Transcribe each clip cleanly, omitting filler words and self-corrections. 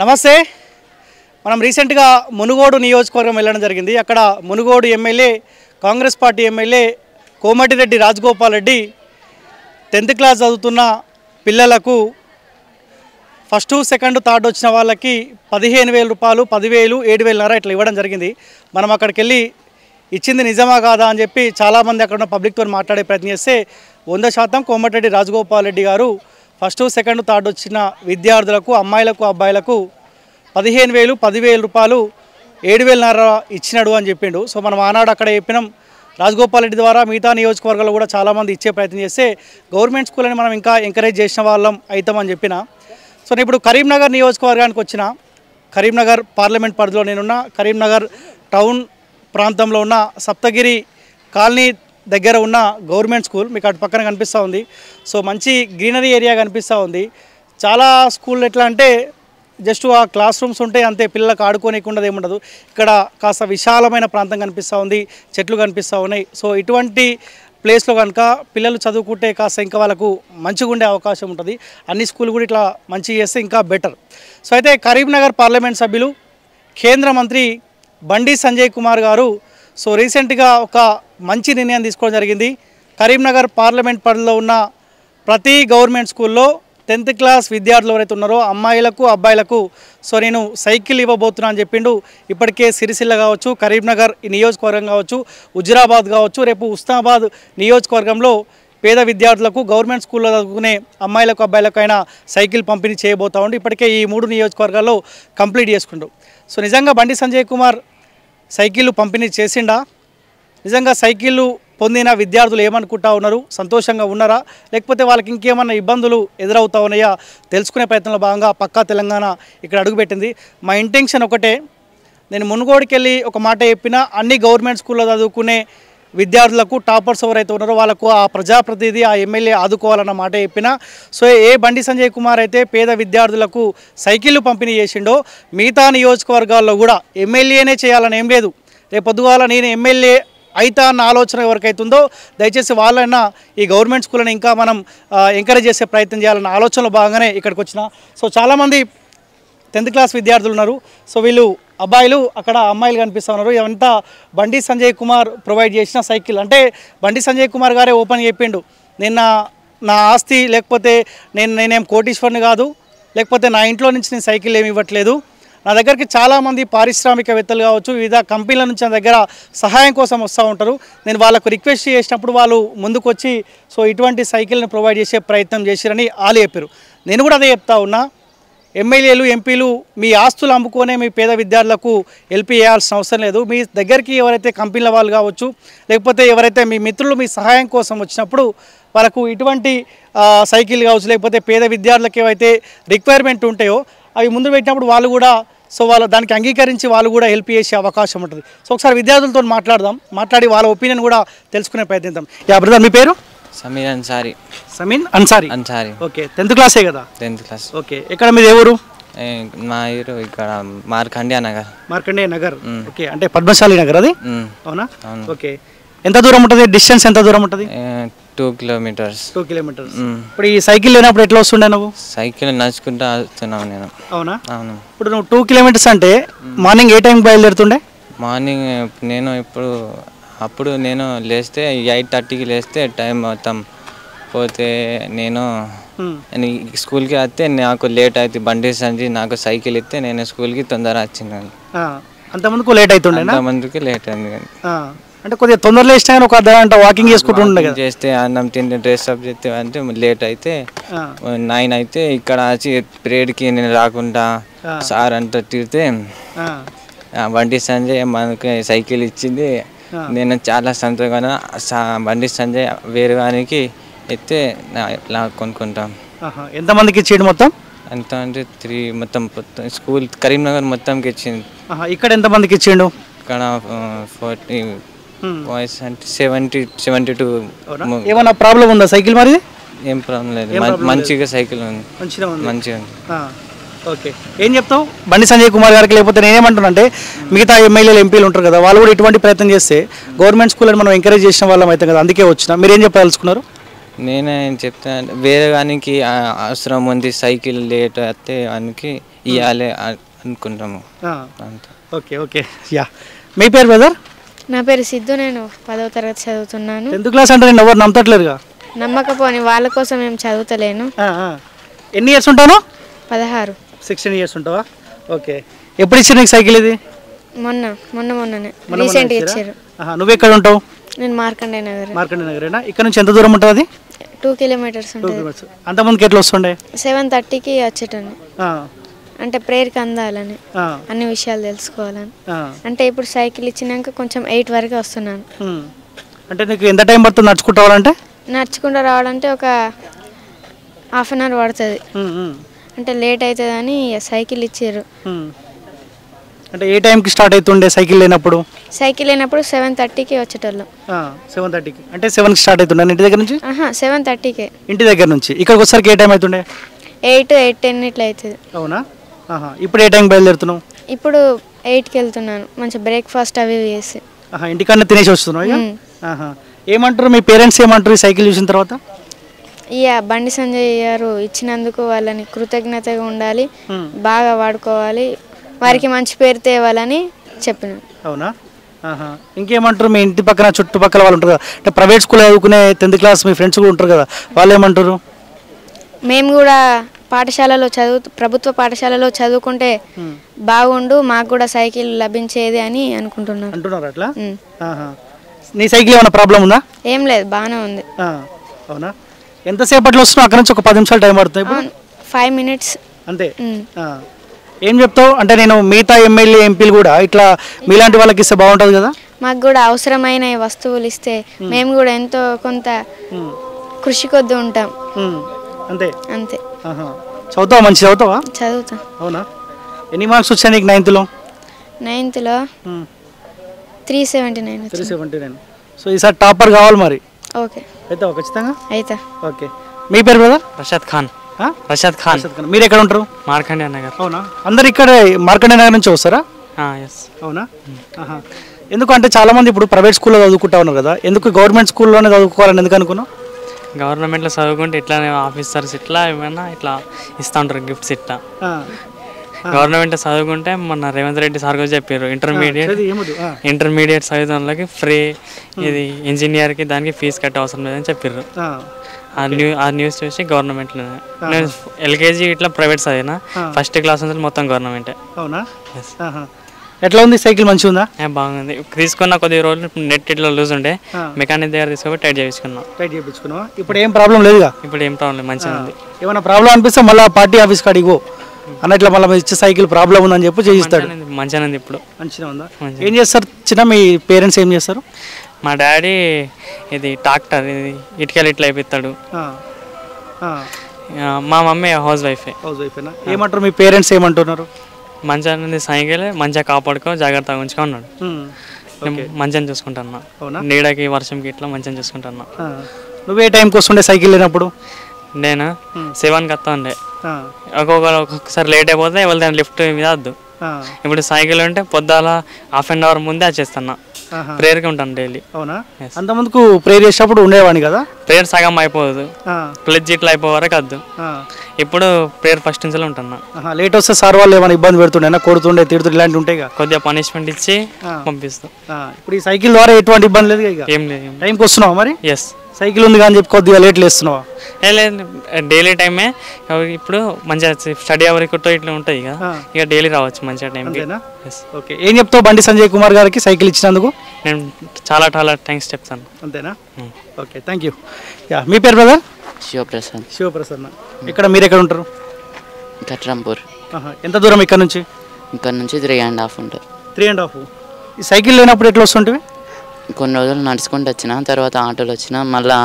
నమస్తే మనం రీసెంట్గా మునుగోడు నియోజకవర్గం వెళ్ళడం జరిగింది. అక్కడ Munugode MLA Congress party MLA Komatireddy Rajagopal Reddy 10th class చదువుతున్న పిల్లలకు ఫస్ట్ సెకండ్ థర్డ్ వచ్చిన వాళ్ళకి 15,000 రూపాయలు 10,000 7,500 ఇట్లా ఇవ్వడం జరిగింది. మనం అక్కడికి వెళ్ళి ఇచ్చింది నిజమా కాదా అని చెప్పి చాలామంది అక్కడ ఉన్న పబ్లిక్తో మాట్లాడే ప్రయత్నం చేస్తే 100% కోమటిరెడ్డి రాజగోపాల్ రెడ్డి గారు ఫస్ట్ సెకండ్ థర్డ్ వచ్చిన విద్యార్థులకు అమ్మాయిలకు అబ్బాయిలకు 15,000 10,000 రూపాయలు 7,500 ఇచ్చినాడు అని చెప్పిండు. సో మనం ఆనాడు అక్కడ చెప్పినాం రాజగోపాల్ రెడ్డి ద్వారా మిగతా నియోజకవర్గాలు కూడా చాలామంది ఇచ్చే ప్రయత్నం చేస్తే గవర్నమెంట్ స్కూల్ అని మనం ఇంకా ఎంకరేజ్ చేసిన వాళ్ళం అవుతామని చెప్పిన. సో నేను ఇప్పుడు కరీంనగర్ నియోజకవర్గానికి వచ్చిన. కరీంనగర్ పార్లమెంట్ పరిధిలో నేనున్న కరీంనగర్ టౌన్ ప్రాంతంలో ఉన్న సప్తగిరి కాలనీ దగ్గర ఉన్న గవర్నమెంట్ స్కూల్ మీకు అటు పక్కన కనిపిస్తూ ఉంది. సో మంచి గ్రీనరీ ఏరియా కనిపిస్తూ ఉంది. చాలా స్కూల్ ఎట్లా అంటే జస్ట్ ఆ క్లాస్ రూమ్స్ ఉంటాయి అంతే, పిల్లలకు ఆడుకోనికుండా ఏముండదు. ఇక్కడ కాస్త విశాలమైన ప్రాంతం కనిపిస్తూ ఉంది, చెట్లు కనిపిస్తూ ఉన్నాయి. సో ఇటువంటి ప్లేస్లో కనుక పిల్లలు చదువుకుంటే కాస్త ఇంకా వాళ్ళకు మంచిగా ఉండే అవకాశం ఉంటుంది. అన్ని స్కూల్ కూడా ఇట్లా మంచిగా చేస్తే ఇంకా బెటర్. సో అయితే కరీంనగర్ పార్లమెంట్ సభ్యులు కేంద్ర మంత్రి బండి సంజయ్ కుమార్ గారు సో రీసెంట్గా ఒక మంచి నిర్ణయం తీసుకోవడం జరిగింది. కరీంనగర్ పార్లమెంట్ పరిధిలో ఉన్న ప్రతి గవర్నమెంట్ స్కూల్లో 10th క్లాస్ విద్యార్థులు ఎవరైతే ఉన్నారో అమ్మాయిలకు అబ్బాయిలకు సో నేను సైకిల్ ఇవ్వబోతున్నా అని చెప్పిండు. ఇప్పటికే సిరిసిల్ల కావచ్చు, కరీంనగర్ ఈ నియోజకవర్గం కావచ్చు, హుజురాబాద్ కావచ్చు, రేపు ఉస్మానాబాద్ నియోజకవర్గంలో పేద విద్యార్థులకు గవర్నమెంట్ స్కూల్లో చదువుకునే అమ్మాయిలకు అబ్బాయిలకు అయినా సైకిల్ పంపిణీ చేయబోతా ఉండి ఇప్పటికే ఈ 3 నియోజకవర్గాల్లో కంప్లీట్ చేసుకుంటూ. సో నిజంగా బండి సంజయ్ కుమార్ సైకిళ్ళు పంపిణీ చేసిండా? నిజంగా సైకిళ్ళు పొందిన విద్యార్థులు ఏమనుకుంటా ఉన్నారు? సంతోషంగా ఉన్నారా, లేకపోతే వాళ్ళకి ఇంకేమన్నా ఇబ్బందులు ఎదురవుతా ఉన్నాయా తెలుసుకునే ప్రయత్నంలో భాగంగా పక్కా తెలంగాణ ఇక్కడ అడుగుపెట్టింది. మా ఇంటెన్షన్ ఒకటే, నేను మునుగోడుకి వెళ్ళి ఒక మాట చెప్పిన, అన్ని గవర్నమెంట్ స్కూల్లో చదువుకునే విద్యార్థులకు టాపర్స్ ఎవరైతే ఉన్నారో వాళ్ళకు ఆ ప్రజాప్రతినిధి ఆ ఎమ్మెల్యే ఆదుకోవాలన్న మాట చెప్పిన. సో బండి సంజయ్ కుమార్ అయితే పేద విద్యార్థులకు సైకిళ్ళు పంపిణీ చేసిండో మిగతా నియోజకవర్గాల్లో కూడా ఎమ్మెల్యేనే చేయాలని ఏం లేదు. రేపు పొద్దుగాల నేను ఎమ్మెల్యే అయితా అన్న ఆలోచన ఎవరికైతుందో దయచేసి వాళ్ళైనా ఈ గవర్నమెంట్ స్కూల్ని ఇంకా మనం ఎంకరేజ్ చేసే ప్రయత్నం చేయాలన్న ఆలోచనలో భాగంగానే ఇక్కడికి వచ్చిన. సో చాలామంది 10th క్లాస్ విద్యార్థులు ఉన్నారు. సో వీళ్ళు అబ్బాయిలు, అక్కడ అమ్మాయిలు కనిపిస్తూ ఉన్నారు. ఇవంతా బండి సంజయ్ కుమార్ ప్రొవైడ్ చేసిన సైకిల్. అంటే బండి సంజయ్ కుమార్ గారే ఓపెన్ చెప్పిండు, నేను నా ఆస్తి లేకపోతే నేనేం కోటీశ్వరుని కాదు, లేకపోతే నా ఇంట్లో నుంచి నేను సైకిల్ ఏమి ఇవ్వట్లేదు. నా దగ్గరికి చాలామంది పారిశ్రామికవేత్తలు కావచ్చు, వివిధ కంపెనీల నుంచి నా దగ్గర సహాయం కోసం వస్తూ ఉంటారు. నేను వాళ్ళకు రిక్వెస్ట్ చేసినప్పుడు వాళ్ళు ముందుకు వచ్చి సో ఇటువంటి సైకిల్ని ప్రొవైడ్ చేసే ప్రయత్నం చేశారని వాళ్ళు చెప్పారు. నేను కూడా అదే చెప్తా ఉన్నా, ఎమ్మెల్యేలు ఎంపీలు మీ ఆస్తులు అమ్ముకొనే మీ పేద విద్యార్థులకు హెల్ప్ చేయాల్సిన అవసరం లేదు. మీ దగ్గరికి ఎవరైతే కంపెనీల వాళ్ళు కావచ్చు, లేకపోతే ఎవరైతే మీ మిత్రులు మీ సహాయం కోసం వచ్చినప్పుడు వాళ్ళకు ఇటువంటి సైకిల్ కావచ్చు, లేకపోతే పేద విద్యార్థులకు ఏవైతే రిక్వైర్మెంట్ ఉంటాయో అవి ముందు పెట్టినప్పుడు వాళ్ళు కూడా సో వాళ్ళ దానికి అంగీకరించి వాళ్ళు కూడా హెల్ప్ చేసే అవకాశం ఉంటుంది. సో ఒకసారి విద్యార్థులతో మాట్లాడి వాళ్ళ ఒపీనియన్ కూడా తెలుసుకునే ప్రయత్నిద్దాం. బ్రదర్ మీ పేరు? Sameer Ansari. Samin Ansari. Okay, 10th క్లాసే కదా? 10th class. ఓకే, ఎక్కడ మీది ఎవరు? మా ఊరు ఇక్కడ మార్కండేయ నగర్. ఓకే, అంటే పద్మశాలి నగర్ అది? అవునా? ఓకే, ఎంత దూరం ఉంటుంది? డిస్టెన్స్ ఎంత దూరం ఉంటుంది? 2 కిలోమీటర్స్. ఇప్పుడు ఈ సైకిల్ లేనప్పుడు ఎట్లా వస్తుండే నువ్వు? సైకిల్ నడుచుకుంటూ వస్తున్నావు నేను. అవునా? అవును. ఇప్పుడు నువ్వు 2 కిలోమీటర్స్ అంటే మార్నింగ్ ఏ టైం బయలుదేరుతుండే? మార్నింగ్ నేను అప్పుడు నేను లేస్తే 8:30కి లేస్తే టైం మొత్తం పోతే నేను స్కూల్కి వస్తే నాకు లేట్ అవుతుంది. బండి సంజయ్ నాకు సైకిల్ ఇస్తే నేను స్కూల్కి తొందర వచ్చినాను. అంతమందికి లేట్ అవుతుండే? అంతమందికి లేట్ అయింది. అంటే కొద్దిగా తొందరలో ఇష్టం కానీ ఒక అర్ధగంట వాకింగ్ చేసుకుంటుండే చేస్తే అన్నం తింటే డ్రెస్ అప్ చేస్తే అంటే లేట్ అయితే 9 అయితే ఇక్కడ వచ్చి పీరియడ్కి నేను రాకుండా సార్ అంతా తిరిగితే బండి సంజయ్ మనకి సైకిల్ ఇచ్చింది. నేను చాలా సంతోషంగా బండి సంజయ్ వేరే వానికి ఎత్తే ఇలా కొనుక్కుంటాం. ఎంతమందికి ఇచ్చిండు మొత్తం? ఎంత అంటే 3 మొత్తం స్కూల్ కరీంనగర్ మొత్తంకి ఇచ్చింది. ఇక్కడ ఎంతమందికి ఇచ్చిండు? ఇక్కడ 40 బాయ్స్ అంటే 72. ఏమన్నా ప్రాబ్లం ఉందా సైకిల్? మరి ఏం ప్రాబ్లం లేదు, మంచిగా సైకిల్ ఉంది, మంచిగా ఉంది. ఓకే, ఏం చెప్తావు బండి సంజయ్ కుమార్ గారికి? లేకపోతే నేనేమంటున్నానంటే మిగతా ఎమ్మెల్యేలు ఎంపీలు ఉంటారు కదా, వాళ్ళు కూడా ఇటువంటి ప్రయత్నం చేస్తే గవర్నమెంట్ స్కూల్ అని మనం ఎంకరేజ్ చేసిన వాళ్ళం అవుతాం కదా, అందుకే వచ్చిన. మీరు ఏం చెప్పదలుచుకున్నారు? నేనేం చెప్తాను, వేరే వానికి అవసరం ఉంది సైకిల్ లేట్ అయితే వానికి ఇవ్వాలి అనుకుంటాము. Okay okay yeah. మీ పేరు బ్రదర్? నా పేరు సిద్ధు, నేను 10వ తరగతి చదువుతున్నాను. 10th క్లాస్ అంటే నేను ఎవరు నమ్మట్లేదుగా. నమ్మకపోని వాళ్ళ కోసం ఏం చదువుతలేను. ఎన్ని ఇయర్స్ ఉంటాను? 16. 16 ఇయర్స్ ఉంటావా? ఓకే. ఎప్పుడు ఇచ్చారు నీకు సైకిల్ ఇది? మొన్ననే రీసెంట్గా ఇచ్చారు. నువ్వు ఎక్కడ ఉంటావు? నేను మార్కండే నగర్. మార్కండే నగరేనా? ఇక్కడ నుంచి ఎంత దూరం ఉంటుంది అది? 2 కిలోమీటర్స్ ఉంటుంది. అంతమందికి ఎట్లా వస్తుండే? 7:30కి వచ్చేటండి. అంటే ప్రేయర్కి అందాలని, అన్ని విషయాలు తెలుసుకోవాలని. అంటే ఇప్పుడు సైకిల్ ఇచ్చినాక కొంచెం 8 వరకు వస్తున్నాను. అంటే నీకు ఎంత టైం పడుతుంది నడుచుకుంటావాలంటే? నడుచుకుంటూ రావాలంటే ఒక ½ అవర్ పడుతుంది. అంటే లేట్ అవుతుంది అని సైకిల్ ఇచ్చారు. అంటే ఏ టైంకి స్టార్ట్ అవుతుండే సైకిల్ లేనప్పుడు? సైకిల్ లేనప్పుడు 7:30కి వచ్చేటోళ్ళం. 7:30కి అంటే 7కి స్టార్ట్ అవుతుండే ఇంటి దగ్గర నుంచి? 7:30కే ఇంటి దగ్గర నుంచి ఇక్కడికి వచ్చేసరికి ఏ టైం అవుతుండే? 8:10 ఇట్లా అవుతుంది. అవునా? ఇప్పుడు ఏ టైం బయలుదేరుతున్నావు? ఇప్పుడు 8కి వెళ్తున్నాను. మంచి బ్రేక్ఫాస్ట్ అవి చేసి ఇంటికన్నా తినేసి వస్తున్నావు. ఏమంటారు మీ పేరెంట్స్, ఏమంటారు ఈ సైకిల్ చూసిన తర్వాత? బండి సంజయ్ గారు ఇచ్చినందుకు వాళ్ళని కృతజ్ఞతగా ఉండాలి, బాగా వాడుకోవాలి, వారికి మంచి పేరు తేవాలని చెప్పిన. అవునా? ఇంకేమంటారు మీ ఇంటి పక్కన చుట్టుపక్కల వాళ్ళు ఉంటారు కదా, అంటే ప్రైవేట్ స్కూల్ చదువుకునే 10th క్లాస్ మీ ఫ్రెండ్స్ కూడా ఉంటారు కదా, వాళ్ళు ఏమంటారు? మేము కూడా ప్రభుత్వ పాఠశాలలో చదువుకుంటే బాగుండు, మాకు కూడా సైకిల్ లభించేది అని అంటున్నారు అట్లా. నీ సైకిల్ ఏమైనా ప్రాబ్లం ఉందా? ఏం లేదు, బాగానే ఉంది. అవునా? ఎంతసేపట్లో వస్తున్నావు? అక్కడ నుంచి ఒక 10 నిమిషాలు టైం పడుతుంది. 5 మినిట్స్ అంతే. ఏం చెప్తావు? అంటే నేను మిగతా ఎమ్మెల్యే ఎంపీలు కూడా ఇట్లా మీలాంటి వాళ్ళకి ఇస్తే బాగుంటుంది కదా. మాకు కూడా అవసరమైన వస్తువులు ఇస్తే మేము కూడా ఎంతో కొంత కృషి కొద్ది ఉంటాం. అంతే అంతే. చదువుతావా? మంచి చదువుతావా? చదువుతా. అవునా? ఎన్ని మార్క్స్ వచ్చాయి నీకు 9th లో? 379. 379. సో ఈసారి టాపర్ కావాలి మరి. ఓకే. అయితే ఖచ్చితంగా అయితే. ఓకే. మీ పేరు బ్రదర్? రషద్ ఖాన్. మీరు ఎక్కడ ఉంటారు? మార్కండే నగర్. అవునా? అందరు ఇక్కడ మార్కండే నగర్ నుంచి వస్తారా? అవునా? ఎందుకంటే చాలా మంది ఇప్పుడు ప్రైవేట్ స్కూల్లో చదువుకుంటా ఉన్నారు కదా, ఎందుకు గవర్నమెంట్ స్కూల్లోనే చదువుకోవాలని ఎందుకు అనుకున్నావు? గవర్నమెంట్లో చదువుకుంటే ఇట్లానే ఆఫీసర్స్ ఇట్లా ఏమైనా ఇట్లా ఇస్తూ ఉంటారు గిఫ్ట్స్ ఇట్లా. గవర్నమెంట్ చదువుకుంటే మొన్న రేవంత్ రెడ్డి సార్ కూడా చెప్పారు, ఇంటర్మీడియట్ చదువుతున్న ఫ్రీ, ఇది ఇంజనీర్కి దానికి ఫీజు కట్టే అవసరం లేదని చెప్పారు. ఆ న్యూస్ చూసి గవర్నమెంట్లో నేను ఎల్కేజీ ఇట్లా ప్రైవేట్ చదివినా, ఫస్ట్ క్లాస్ నుంచి మొత్తం గవర్నమెంటే. అవునా? ఎట్లా ఉంది సైకిల్? మంచిగా ఉందా? బాగుంది. తీసుకున్న కొద్ది రోజులు నెట్ ఇట్లా లూజ్ ఉండే, మెకానిక్ దగ్గర తీసుకొని టైట్ చేయించుకున్నాం. ఇప్పుడు ఏం ప్రాబ్లం లేదుగా? ఇప్పుడు ఏం ప్రాబ్లం, మంచిగా ఉంది. ఏమైనా ప్రాబ్లం అనిపిస్తే మళ్ళీ పార్టీ ఆఫీస్ కాడికి పో అన్నట్లా, మళ్ళీ ఇచ్చే సైకిల్ ప్రాబ్లం ఉందని చెప్పి చేయిస్తాడు. మంచిగా ఉంది. ఇప్పుడు మంచిగా ఉందా? ఏం చేస్తారు చిన్న మీ పేరెంట్స్? ఏం చేస్తారు? మా డాడీ ఇది ట్రాక్టర్, ఇది ఇటుకలు ఇట్లా అయిపోతాడు. మా మమ్మీ హౌస్ వైఫే. ఏమంటారు మీ పేరెంట్స్? ఏమంటున్నారు? మంచిగా ఉంది సైకిల్, మంచిగా కాపాడుకో, జాగ్రత్తగా ఉంచుకో అన్నాడు. మంచిగా చూసుకుంటున్నా, నీడకి వర్షంకి ఇట్లా మంచిగా చూసుకుంటున్నా. నువ్వే టైంకి వస్తుండే సైకిల్ లేనప్పుడు? నేను 7కి వస్తా ఉండే. ఒక్కొక్కసారి లేట్ అయిపోతే ఎవరిదైనా లిఫ్ట్ మీద వద్దు. ఇప్పుడు సైకిల్ ఉంటే పొద్దుల ½ అవర్ ముందే వచ్చేస్తున్నా. ప్రేయర్కి ఉంటాను డైలీ. అవునా? అంత ముందుకు ప్రేయర్ చేసేటప్పుడు ఉండేవాడిని కదా? ప్రేయర్ సగం అయిపోదు, ప్లెడ్జ్ ఇట్లా అయిపోయే వరకు వద్దు. ఇప్పుడు ప్రేయర్ ఫస్ట్ నుంచి ఉంటున్నా. లేట్ వస్తే సార్ వాళ్ళు ఏమైనా ఇబ్బంది పెడుతుండే, కొడుతుండే, తిడుతుండే, ఇలాంటివి ఉంటాయి కదా? కొద్దిగా పనిష్మెంట్ ఇచ్చి పంపిస్తాం. ఇప్పుడు ఈ సైకిల్ ద్వారా ఎటువంటి ఇబ్బంది లేదు? ఏం లేదు. టైంకి వస్తున్నావా మరి? ఎస్. సైకిల్ ఉంది కానీ చెప్పి కొద్దిగా లేట్ లేస్తున్నావా? లేదు, డైలీ టైమే. ఇప్పుడు మంచిగా స్టడీ అవర్ ఇట్లా ఉంటుంది కదా, ఇక డైలీ రావచ్చు మంచిగా టైంకి. ఓకే. ఏం చెప్తావు బండి సంజయ్ కుమార్ గారికి సైకిల్ ఇచ్చినందుకు? నేను చాలా చాలా థ్యాంక్స్ చెప్తాను. అంతేనా? Okay, thank you. మీ పేరు బ్రదర్? శివప్రసాద్. శివప్రసాద్. ఇక్కడ మీరు ఎక్కడ ఉంటారు? కట్రాంపూర్. ఎంత దూరం ఇక్కడ నుంచి? ఇక్కడ నుంచి 3.5 ఉంటుంది. 3.5. ఈ సైకిల్ లేనప్పుడు ఎట్లా వస్తుంటివి? కొన్ని రోజులు నడుచుకుంటూ వచ్చిన, తర్వాత ఆటోలు వచ్చిన, మళ్ళీ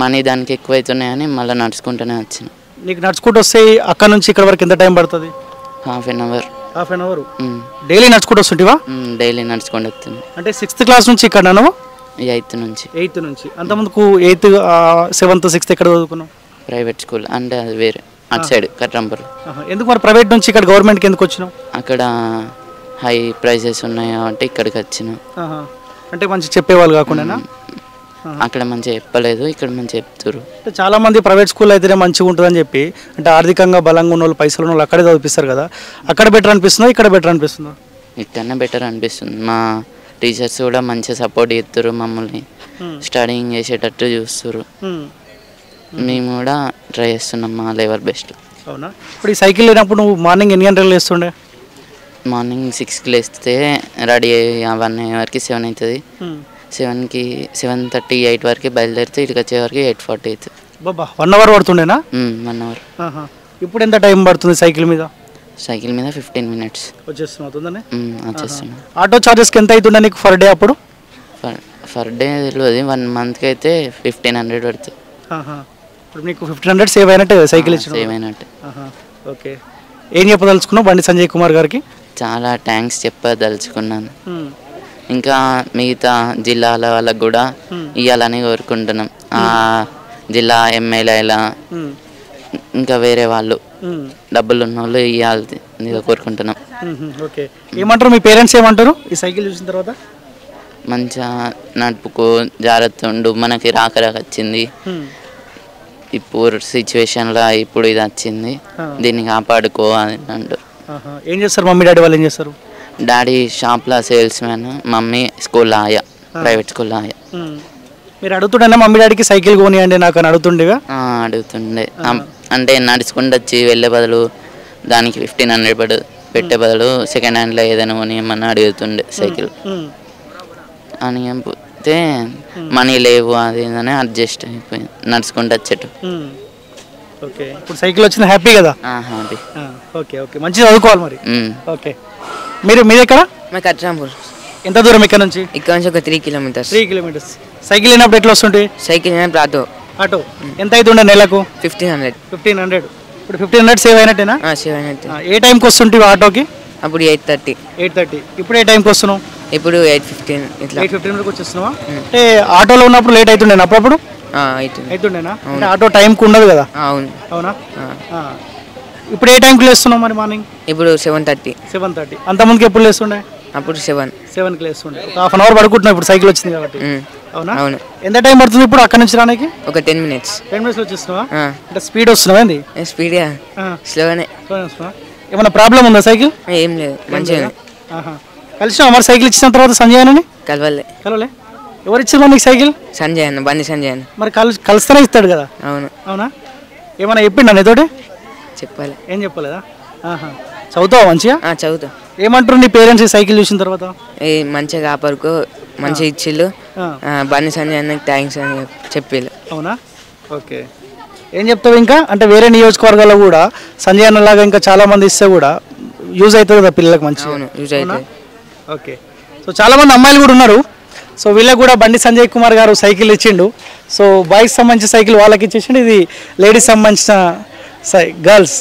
మనీ దానికి ఎక్కువ అవుతున్నాయని మళ్ళీ నడుచుకుంటూనే వచ్చిన. నీకు నడుచుకుంటూ వస్తే అక్కడ నుంచి ఇక్కడ వరకు ఎంత టైం పడుతుంది? ½ అవర్. డైలీ నడుచుకుంటూ వస్తుంటివా? డైలీ నడుచుకుంటూ వస్తుంది. అంటే 6th క్లాస్ నుంచి ఇక్కడ? 8th నుంచి. 8th నుంచి. అంతకుముందుకు 8th, 7th, 6th ఎక్కడ చదువుకున్నావు? Private school. అంటే అది వేరే అటు సైడ్ కట్రాంపూర్. ఎందుకు మరి ప్రైవేట్ నుంచి ఇక్కడ గవర్నమెంట్కి ఎందుకు వచ్చినావు? అక్కడ హై ప్రైజెస్ ఉన్నాయి కాబట్టి ఇక్కడికి వచ్చిన. అంటే మంచి చెప్పేవాళ్ళు కాకుండా? అక్కడ మంచిగా చెప్పలేదు, ఇక్కడ మంచిగా చెప్తారు. చాలా మంది ప్రైవేట్ స్కూల్ అయితేనే మంచిగా ఉంటుందని చెప్పి, అంటే ఆర్థికంగా బలంగా ఉన్న వాళ్ళు, పైసలు ఉన్న వాళ్ళు అక్కడే చదివిస్తారు కదా, అక్కడ బెటర్ అనిపిస్తుందా, ఇక్కడ బెటర్ అనిపిస్తుందా? ఇక్కడనే బెటర్ అనిపిస్తుంది. మా టీచర్స్ కూడా మంచిగా సపోర్ట్ చేస్తారు, మమ్మల్ని స్టడీయింగ్ చేసేటట్టు చూస్తారు. మేము కూడా ట్రై చేస్తున్నాం మా లెవెల్ బెస్ట్. అవునా? ఇప్పుడు ఈ సైకిల్ లేనప్పుడు నువ్వు మార్నింగ్ ఎన్ని గంటలు లేస్తుండే? మార్నింగ్ 6కి లేస్తే రెడీ అయ్యి అవన్నీ వరకు 7 అవుతుంది. 7కి 7:30 8 వరకు బయలుదేరితే ఇక్కడికి వచ్చే వరకు 8:40 అవుతుంది. బాబా 1 అవర్ పడుతుండేనా? 1 అవర్. ఇప్పుడు ఎంత టైం పడుతుంది సైకిల్ మీద? సైకిల్ మీద 15 minutes వచ్చేస్తున్నా. వచ్చేస్తున్నాం. ఆటో చార్జెస్కి ఎంత అవుతుండే నీకు ఫర్ డే అప్పుడు? ఫర్ డే తెలియదు, 1 monthకి అయితే 1500 పడుతుంది. ఇప్పుడు నీకు 1500 సేవ్ అయినట్టే సైకిల్ ఇచ్చిన? సేవ్ అయినట్టే. ఓకే. ఏం చెప్పదలుచుకున్నావు బండి సంజయ్ కుమార్ గారికి? చాలా థ్యాంక్స్ చెప్పదలుచుకున్నాను. ఇంకా మిగతా జిల్లాల వాళ్ళకు కూడా ఇవ్వాలని కోరుకుంటున్నాం. జిల్లా ఎమ్మెల్యేల ఇంకా వేరే వాళ్ళు డబ్బులు ఉన్న వాళ్ళు ఇవ్వాలి కోరుకుంటున్నాం. ఓకే. ఏమంటారు మీ పేరెంట్స్, ఏమంటారు ఈ సైకిల్ చూసిన తర్వాత? మంచిగా నడుపుకో, జాగ్రత్త ఉండు, మనకి రాక వచ్చింది ఇప్పుడు సిచ్యువేషన్లో, ఇప్పుడు ఇది వచ్చింది, దీన్ని కాపాడుకో అని అంటారు. ఏం చేస్తారు మమ్మీ డాడీ వాళ్ళు? ఏం చేస్తారు? డాడీ షాప్లో సేల్స్ మ్యాన్, మమ్మీ స్కూల్లో ఆయా, ప్రైవేట్ స్కూల్లో ఆయా. మీరు అడుగుతుండే మమ్మీ డాడీకి సైకిల్ కొనియండి నాకు అని అడుగుతుండేగా? అడుగుతుండే. అంటే నడుచుకుంటూ వచ్చి వెళ్ళే బదులు దానికి 1500 పెట్టే బదులు సెకండ్ హ్యాండ్లో ఏదైనా కొనియమని అడుగుతుండే సైకిల్ అని. అయితే మనీ లేవు, అది ఏదైనా అడ్జస్ట్ అయిపోయింది నడుచుకుంటూ వచ్చేట్టు. ఓకే. ఇప్పుడు సైకిల్ వచ్చిన హ్యాపీ కదా? హ్యాపీ. ఓకే ఓకే, మంచిగా చదువుకోవాలి మరి. ఓకే. మీది ఎక్కడ? కట్రాంపూర్. ఎంత దూరం ఇక్కడ నుంచి? ఇక్కడ నుంచి ఒక 3 kilometers. 3 kilometers. సైకిల్ అయినప్పుడు ఎట్లా వస్తుంటే? Cycle auto. ఆటో ఎంత అవుతుండే నెలకు? 1500. 1500. ఇప్పుడు 1500 సేవ్ అయినట్టేనా? సేవ్ అయినట్టు. ఏ టైంకి వస్తుంటే ఆటోకి? అప్పుడు 8:30. 8:30. ఇప్పుడు ఏ టైంకి వస్తున్నావు? ఇప్పుడు 8:15. ఇట్లా 8:15 వరకు వచ్చేస్తున్నావా? అంటే ఆటోలో ఉన్నప్పుడు లేట్ అవుతుండే అప్పుడప్పుడు? అవుతుండేనా? అంటే ఆటో టైంకి ఉండదు కదా? అవును. అవునా? ఇప్పుడు ఏ టైంకి లేస్తున్నావు మరి మార్నింగ్? ఇప్పుడు 7:30. 7:30. అంతమందికి ఎప్పుడు లేస్తుండే? అప్పుడు 7కి లేస్తుండే. హాఫ్ అన్ అవర్ పడుకుంటున్నావు ఇప్పుడు సైకిల్ వచ్చింది కాబట్టి. అవునా? అవును. ఎంత టైం పడుతుంది ఇప్పుడు అక్కడ నుంచి రానికి? ఒక 10 minutes. 10 minutes వచ్చేస్తున్నావా? అంటే స్పీడ్ వస్తున్నావా? ఏంది స్పీడ్? స్లోగానే. ఏమన్నా ప్రాబ్లం ఉందా సైకిల్? ఏం లేదు, మంచిగా. కలిసినా మరి సైకిల్ ఇచ్చిన తర్వాత సంజయ్ అని? కలవలే. ఎవరు ఇచ్చారు నీకు సైకిల్? సంజయ్ అన్న, బండి సంజయ్ అన్న. మరి కలుస్తూనే ఇస్తాడు కదా? అవును. అవునా? ఏమన్నా చెప్పిండా నీతోటి? చెప్పాలి. ఏం చెప్పలేదా? చదువుతావా మంచిగా? చదువుతా. ఏమంటారు నీ పేరెంట్స్ ఈ సైకిల్ చూసిన తర్వాత? మంచిగా కాపాడుకో, మంచిగా ఇచ్చిళ్ళు, బండి సంజయ్ అన్నకి థ్యాంక్స్ అని చెప్పిళ్ళు. అవునా? ఓకే. ఏం చెప్తావు ఇంకా? అంటే వేరే నియోజకవర్గాల్లో కూడా సంజయ్ అన్నలాగా ఇంకా చాలా మంది ఇస్తే కూడా యూజ్ అవుతుంది కదా పిల్లలకు మంచిగా? అవును, యూజ్ అవుతుంది. ఓకే. సో చాలా మంది అమ్మాయిలు కూడా ఉన్నారు. సో వీళ్ళకి కూడా బండి సంజయ్ కుమార్ గారు సైకిల్ ఇచ్చిండు. సో బాయ్స్ సంబంధించిన సైకిల్ వాళ్ళకి ఇచ్చేసిండు, ఇది లేడీస్ సంబంధించిన గర్ల్స్.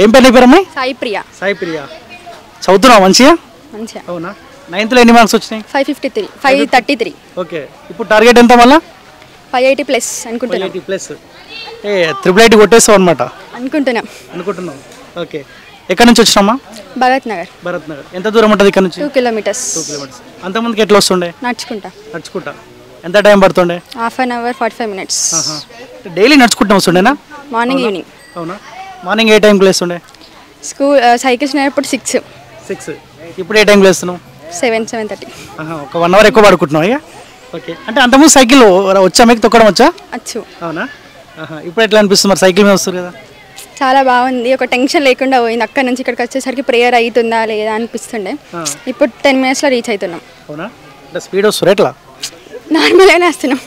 ఏం పేరు నీ పేరు అమ్మాయి? సాయి ప్రియ. చదువుతున్నావు మంచిగా? అవునా? 9th లో ఎన్ని మార్క్స్ వచ్చినాయి? 533. ఓకే. ఇప్పుడు టార్గెట్ ఎంత మళ్ళా? 580+ అనుకుంటున్నాను. 580+. ట్రిపుల్ కొట్టేస్తావు అనమాట అనుకుంటున్నావు. ఓకే. ఎక్కడి నుంచి వచ్చినామా? భరత్ నగర్. ఎంత దూరం ఉంటుంది ఇక్కడ నుంచి? 2 kilometers. అంతమందికి ఎట్లా వస్తుండే? నడుచుకుంటా. ఎంత టైం పడుతుండే? Half an hour 45 minutes. Daily నడుచుకుంటా వస్తుండేనా? Morning evening. అవునా? మార్నింగ్ ఏ టైంకి లేస్తుండే? School cycles నేర్పప్పుడు 6. ఇప్పుడు ఏ టైంకి లేస్తున్నావు? 7:30. ఒక 1 hour ఎక్కువ పడుకుంటున్నావు అయ్యా? ఓకే. అంటే అంతకుముందు సైకిల్ వచ్చా మీకు? తొక్కడం వచ్చా? వచ్చు. అవునా? ఇప్పుడు ఎట్లా అనిపిస్తుంది మరి సైకిల్ మీద వస్తారు కదా? చాలా బాగుంది, ఒక టెన్షన్ లేకుండా పోయింది. అక్కడ నుంచి ఇక్కడికి వచ్చేసరికి ప్రేయర్ అవుతుందా లేదా అనిపిస్తుండే. ఇప్పుడు 10 minutesలో రీచ్ అవుతున్నాం. అవునా? అంటే స్పీడ్ వస్తారు ఎట్లా? నార్మల్గానే వస్తున్నాం.